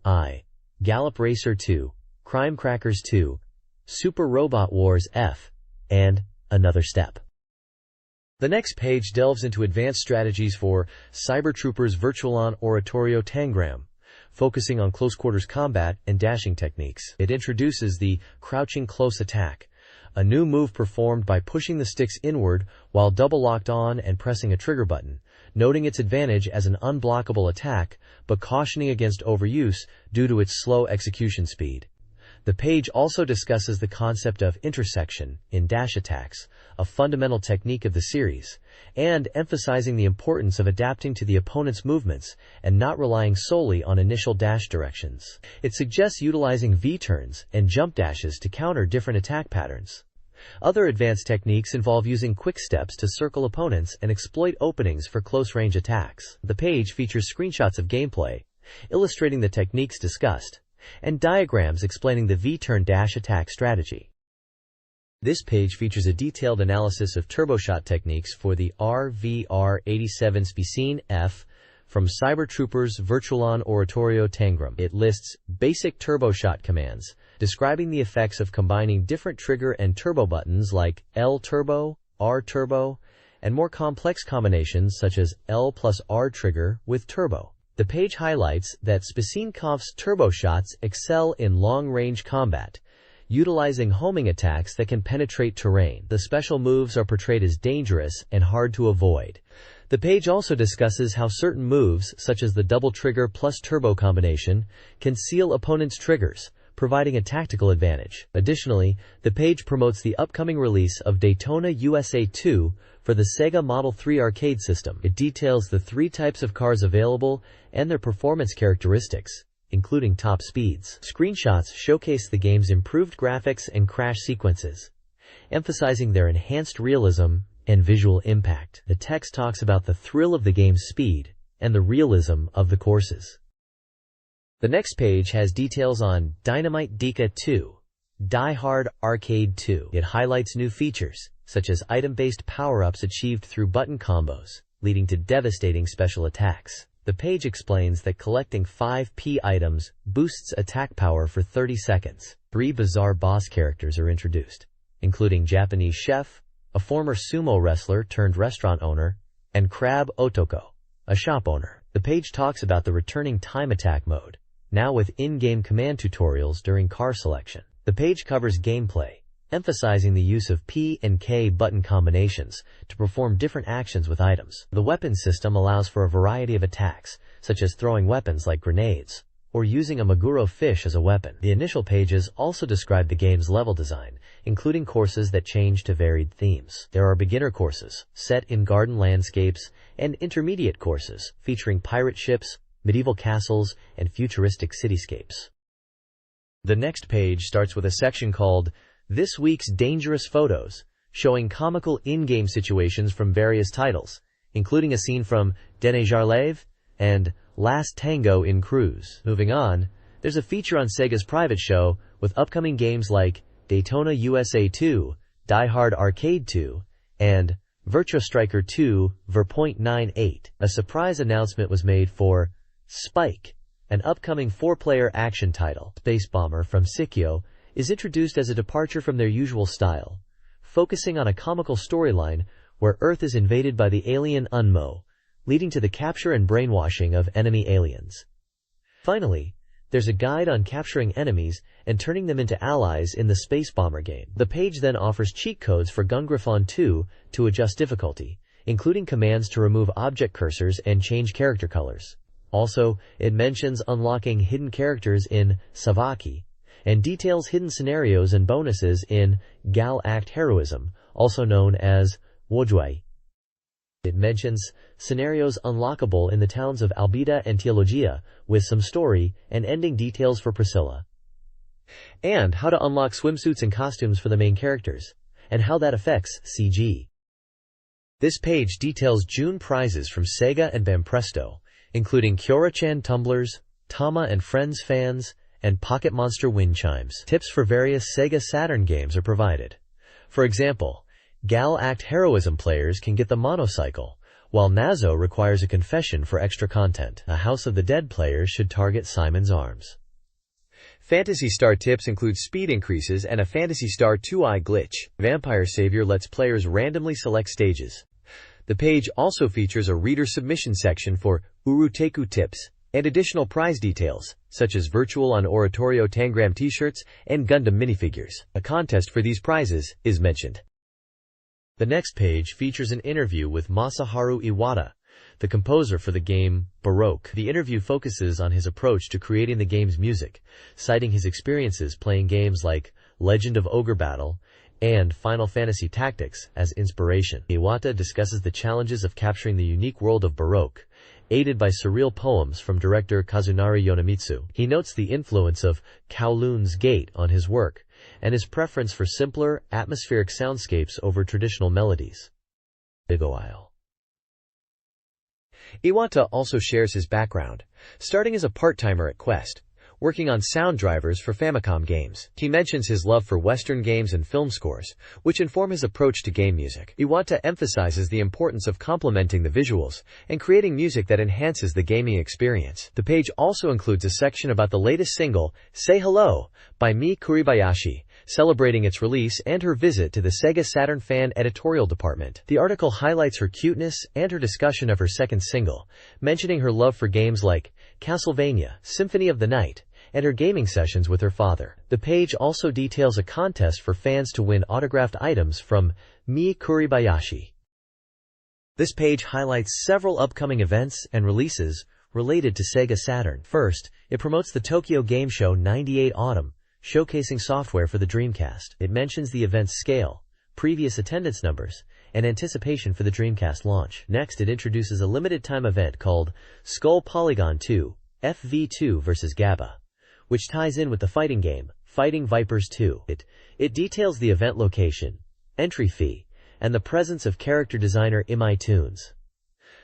[SPEAKER 1] Gallop Racer 2, Crime Crackers 2, Super Robot Wars F, and Another Step. The next page delves into advanced strategies for Cyber Troopers Virtualon Oratorio Tangram, focusing on close-quarters combat and dashing techniques. It introduces the Crouching Close Attack, a new move performed by pushing the sticks inward while double locked on and pressing a trigger button, noting its advantage as an unblockable attack, but cautioning against overuse due to its slow execution speed. The page also discusses the concept of intersection in dash attacks, a fundamental technique of the series, and emphasizing the importance of adapting to the opponent's movements and not relying solely on initial dash directions. It suggests utilizing V-turns and jump dashes to counter different attack patterns. Other advanced techniques involve using quick steps to circle opponents and exploit openings for close-range attacks. The page features screenshots of gameplay, illustrating the techniques discussed, and diagrams explaining the V-turn dash attack strategy. This page features a detailed analysis of turboshot techniques for the RVR-87 Spicine F from Cyber Troopers Virtualon Oratorio Tangram. It lists basic turboshot commands, describing the effects of combining different trigger and turbo buttons like L-turbo, R-turbo, and more complex combinations such as L plus R trigger with turbo. The page highlights that Spicine Kampf's turboshots excel in long-range combat, utilizing homing attacks that can penetrate terrain. The special moves are portrayed as dangerous and hard to avoid. The page also discusses how certain moves, such as the double trigger plus turbo combination, can seal opponents' triggers, providing a tactical advantage. Additionally, the page promotes the upcoming release of Daytona USA 2 for the Sega Model 3 arcade system. It details the 3 types of cars available and their performance characteristics, including top speeds. Screenshots showcase the game's improved graphics and crash sequences, emphasizing their enhanced realism and visual impact. The text talks about the thrill of the game's speed and the realism of the courses. The next page has details on Dynamite Dika 2, Die Hard Arcade 2. It highlights new features, such as item-based power-ups achieved through button combos, leading to devastating special attacks. The page explains that collecting 5P items boosts attack power for 30 seconds. 3 bizarre boss characters are introduced, including Japanese Chef, a former sumo wrestler turned restaurant owner, and Crab Otoko, a shop owner. The page talks about the returning time attack mode, now with in-game command tutorials during car selection. The page covers gameplay, emphasizing the use of P and K button combinations to perform different actions with items. The weapon system allows for a variety of attacks, such as throwing weapons like grenades, or using a Maguro fish as a weapon. The initial pages also describe the game's level design, including courses that change to varied themes. There are beginner courses, set in garden landscapes, and intermediate courses, featuring pirate ships, medieval castles, and futuristic cityscapes. The next page starts with a section called This Week's Dangerous Photos, showing comical in-game situations from various titles, including a scene from Dene Jarleve and Last Tango in Cruise. Moving on, there's a feature on Sega's private show with upcoming games like Daytona USA 2, Die Hard Arcade 2, and Virtua Striker 2 Ver.98. A surprise announcement was made for Spike, an upcoming 4-player action title. Space Bomber from Sikyo is introduced as a departure from their usual style, focusing on a comical storyline where Earth is invaded by the alien Unmo, leading to the capture and brainwashing of enemy aliens. Finally, there's a guide on capturing enemies and turning them into allies in the Space Bomber game. The page then offers cheat codes for Gungriffon 2 to adjust difficulty, including commands to remove object cursors and change character colors. Also, it mentions unlocking hidden characters in Savaki, and details hidden scenarios and bonuses in Gal Act Heroism, also known as Wojwai. It mentions scenarios unlockable in the towns of Albida and Teologia, with some story and ending details for Priscilla, and how to unlock swimsuits and costumes for the main characters, and how that affects CG. This page details June prizes from Sega and Bampresto, including Kyora-chan tumblers, Tama and Friends fans, and Pocket Monster wind chimes. Tips for various Sega Saturn games are provided. For example, Gal Act Heroism players can get the monocycle, while Nazo requires a confession for extra content. A House of the Dead players should target Simon's Arms. Phantasy Star tips include speed increases and a Phantasy Star 2-eye glitch. Vampire Savior lets players randomly select stages. The page also features a reader submission section for Uruteku tips and additional prize details, such as Virtual on Oratorio Tangram t-shirts and Gundam minifigures. A contest for these prizes is mentioned. The next page features an interview with Masaharu Iwata, the composer for the game Baroque. The interview focuses on his approach to creating the game's music, citing his experiences playing games like Legend of Ogre Battle and Final Fantasy Tactics as inspiration. Iwata discusses the challenges of capturing the unique world of Baroque, aided by surreal poems from director Kazunari Yonemitsu. He notes the influence of Kowloon's Gate on his work, and his preference for simpler, atmospheric soundscapes over traditional melodies. Bigoile. Iwata also shares his background, starting as a part-timer at Quest, working on sound drivers for Famicom games. He mentions his love for Western games and film scores, which inform his approach to game music. Iwata emphasizes the importance of complementing the visuals and creating music that enhances the gaming experience. The page also includes a section about the latest single, Say Hello, by Mie Kuribayashi, celebrating its release and her visit to the Sega Saturn fan editorial department. The article highlights her cuteness and her discussion of her second single, mentioning her love for games like Castlevania, Symphony of the Night, and her gaming sessions with her father. The page also details a contest for fans to win autographed items from Mie Kuribayashi. This page highlights several upcoming events and releases related to Sega Saturn. First, it promotes the Tokyo Game Show 98 Autumn, showcasing software for the Dreamcast. It mentions the event's scale, previous attendance numbers, and anticipation for the Dreamcast launch. Next, it introduces a limited-time event called Skull Polygon 2, FV2 vs. GABA, which ties in with the fighting game, Fighting Vipers 2. It details the event location, entry fee, and the presence of character designer Imai Tunes.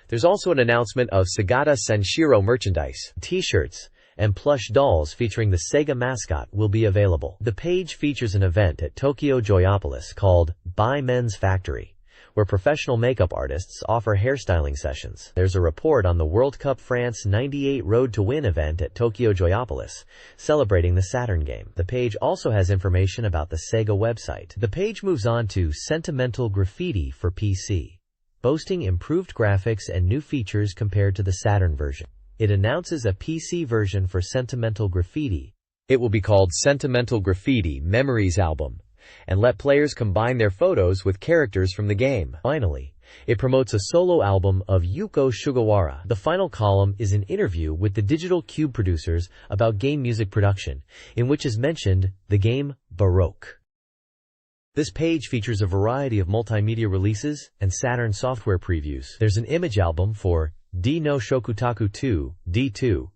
[SPEAKER 1] There's also an announcement of Sagata Senshiro merchandise. T-shirts and plush dolls featuring the Sega mascot will be available. The page features an event at Tokyo Joyopolis called By Men's Factory, where professional makeup artists offer hairstyling sessions. There's a report on the World Cup France 98 Road to Win event at Tokyo Joyopolis, celebrating the Saturn game. The page also has information about the Sega website. The page moves on to Sentimental Graffiti for PC, boasting improved graphics and new features compared to the Saturn version. It announces a PC version for Sentimental Graffiti. It will be called Sentimental Graffiti Memories Album, and let players combine their photos with characters from the game. Finally, it promotes a solo album of Yuko Sugawara. The final column is an interview with the Digital Cube producers about game music production, in which is mentioned the game Baroque. This page features a variety of multimedia releases and Saturn software previews. There's an image album for D no Shokutaku 2, D2,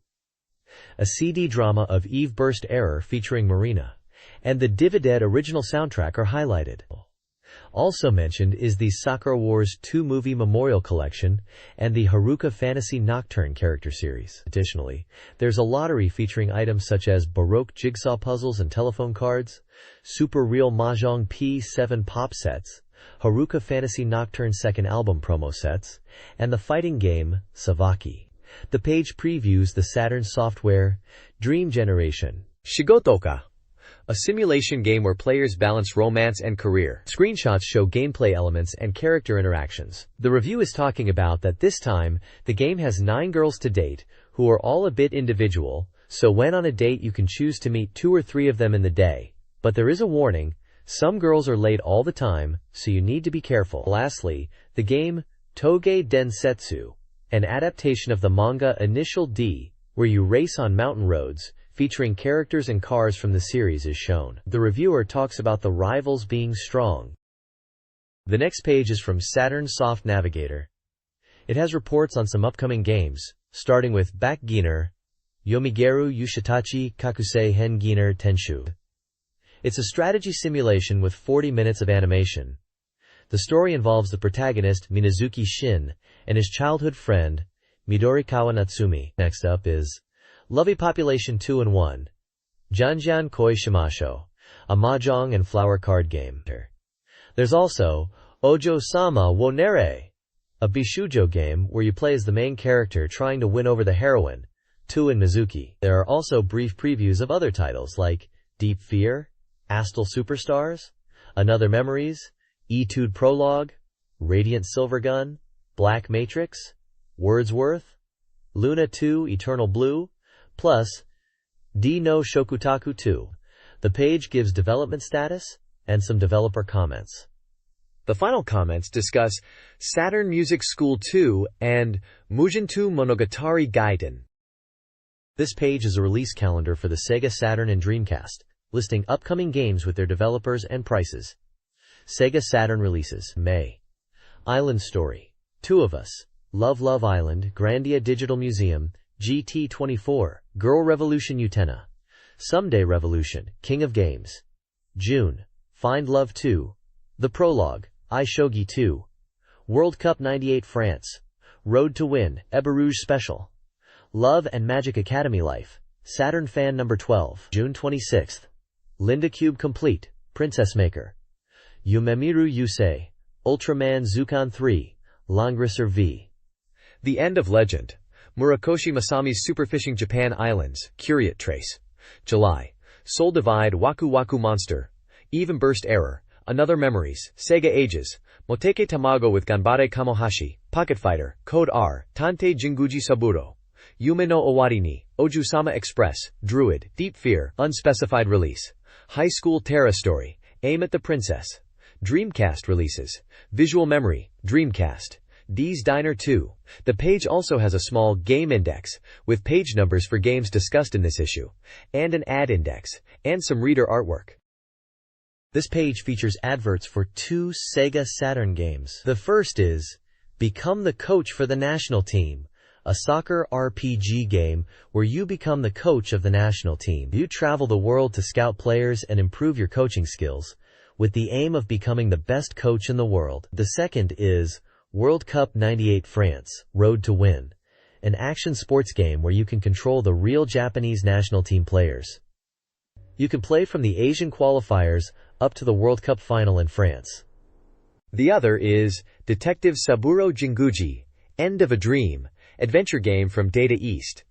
[SPEAKER 1] a CD drama of Eve Burst Error featuring Marina, and the Divided original soundtrack are highlighted. Also mentioned is the Sakura Wars 2 movie memorial collection and the Haruka Fantasy Nocturne character series. Additionally, there's a lottery featuring items such as Baroque jigsaw puzzles and telephone cards, Super Real Mahjong P7 pop sets, Haruka Fantasy Nocturne second album promo sets, and the fighting game Savaki. The page previews the Saturn software Dream Generation Shigotoka, a simulation game where players balance romance and career. Screenshots show gameplay elements and character interactions. The review is talking about that this time, the game has 9 girls to date, who are all a bit individual, so when on a date you can choose to meet 2 or 3 of them in the day. But there is a warning, some girls are late all the time, so you need to be careful. Lastly, the game Toge Densetsu, an adaptation of the manga Initial D, where you race on mountain roads, featuring characters and cars from the series is shown. The reviewer talks about the rivals being strong. The next page is from Saturn Soft Navigator. It has reports on some upcoming games, starting with Backginer, Yomigeru Yushitachi Kakusei Henginer Tenshu. It's a strategy simulation with 40 minutes of animation. The story involves the protagonist Minazuki Shin and his childhood friend Midorikawa Natsumi. Next up is Lovey Population 2-in-1, Janjan Koi Shimasho, a mahjong and flower card game. There's also Ojo-sama wo Nere, a bishujo game where you play as the main character trying to win over the heroine, Tuin Mizuki. There are also brief previews of other titles like Deep Fear, Astal Superstars, Another Memories, Etude Prologue, Radiant Silvergun, Black Matrix, Wordsworth, Luna 2 Eternal Blue, plus D no Shokutaku 2. The page gives development status and some developer comments. The final comments discuss Saturn Music School 2 and Mujintu Monogatari Gaiden. This page is a release calendar for the Sega Saturn and Dreamcast, listing upcoming games with their developers and prices. Sega Saturn releases May. Island Story, Two of Us, Love Love Island, Grandia Digital Museum, GT24, Girl Revolution Utena, Someday Revolution, King of Games. June, Find Love 2, The Prologue, iShogi 2, World Cup 98 France, Road to Win, Ebarouge Special, Love and Magic Academy Life, Saturn Fan No. 12. June 26th, Linda Cube Complete, Princess Maker, Yumemiru Yusei, Ultraman Zukan 3, Langrisser V. The End of Legend, Murakoshi Masami's Superfishing Japan Islands, Curiate Trace. July, Soul Divide Waku Waku Monster, Even Burst Error, Another Memories, Sega Ages, Moteke Tamago with Ganbare Kamohashi, Pocket Fighter, Code R, Tante Jinguji Saburo, Yume no Owari ni, Ojusama Express, Druid, Deep Fear, unspecified release. High School Terra Story, Aim at the Princess. Dreamcast releases. Visual Memory, Dreamcast. D's Diner 2. The page also has a small game index, with page numbers for games discussed in this issue, and an ad index, and some reader artwork. This page features adverts for 2 Sega Saturn games. The first is Become the Coach for the National Team, a soccer RPG game where you become the coach of the national team. You travel the world to scout players and improve your coaching skills, with the aim of becoming the best coach in the world. The second is World Cup 98 France, Road to Win, an action sports game where you can control the real Japanese national team players. You can play from the Asian qualifiers up to the World Cup final in France. The other is Detective Saburo Jinguji, End of a Dream, adventure game from Data East,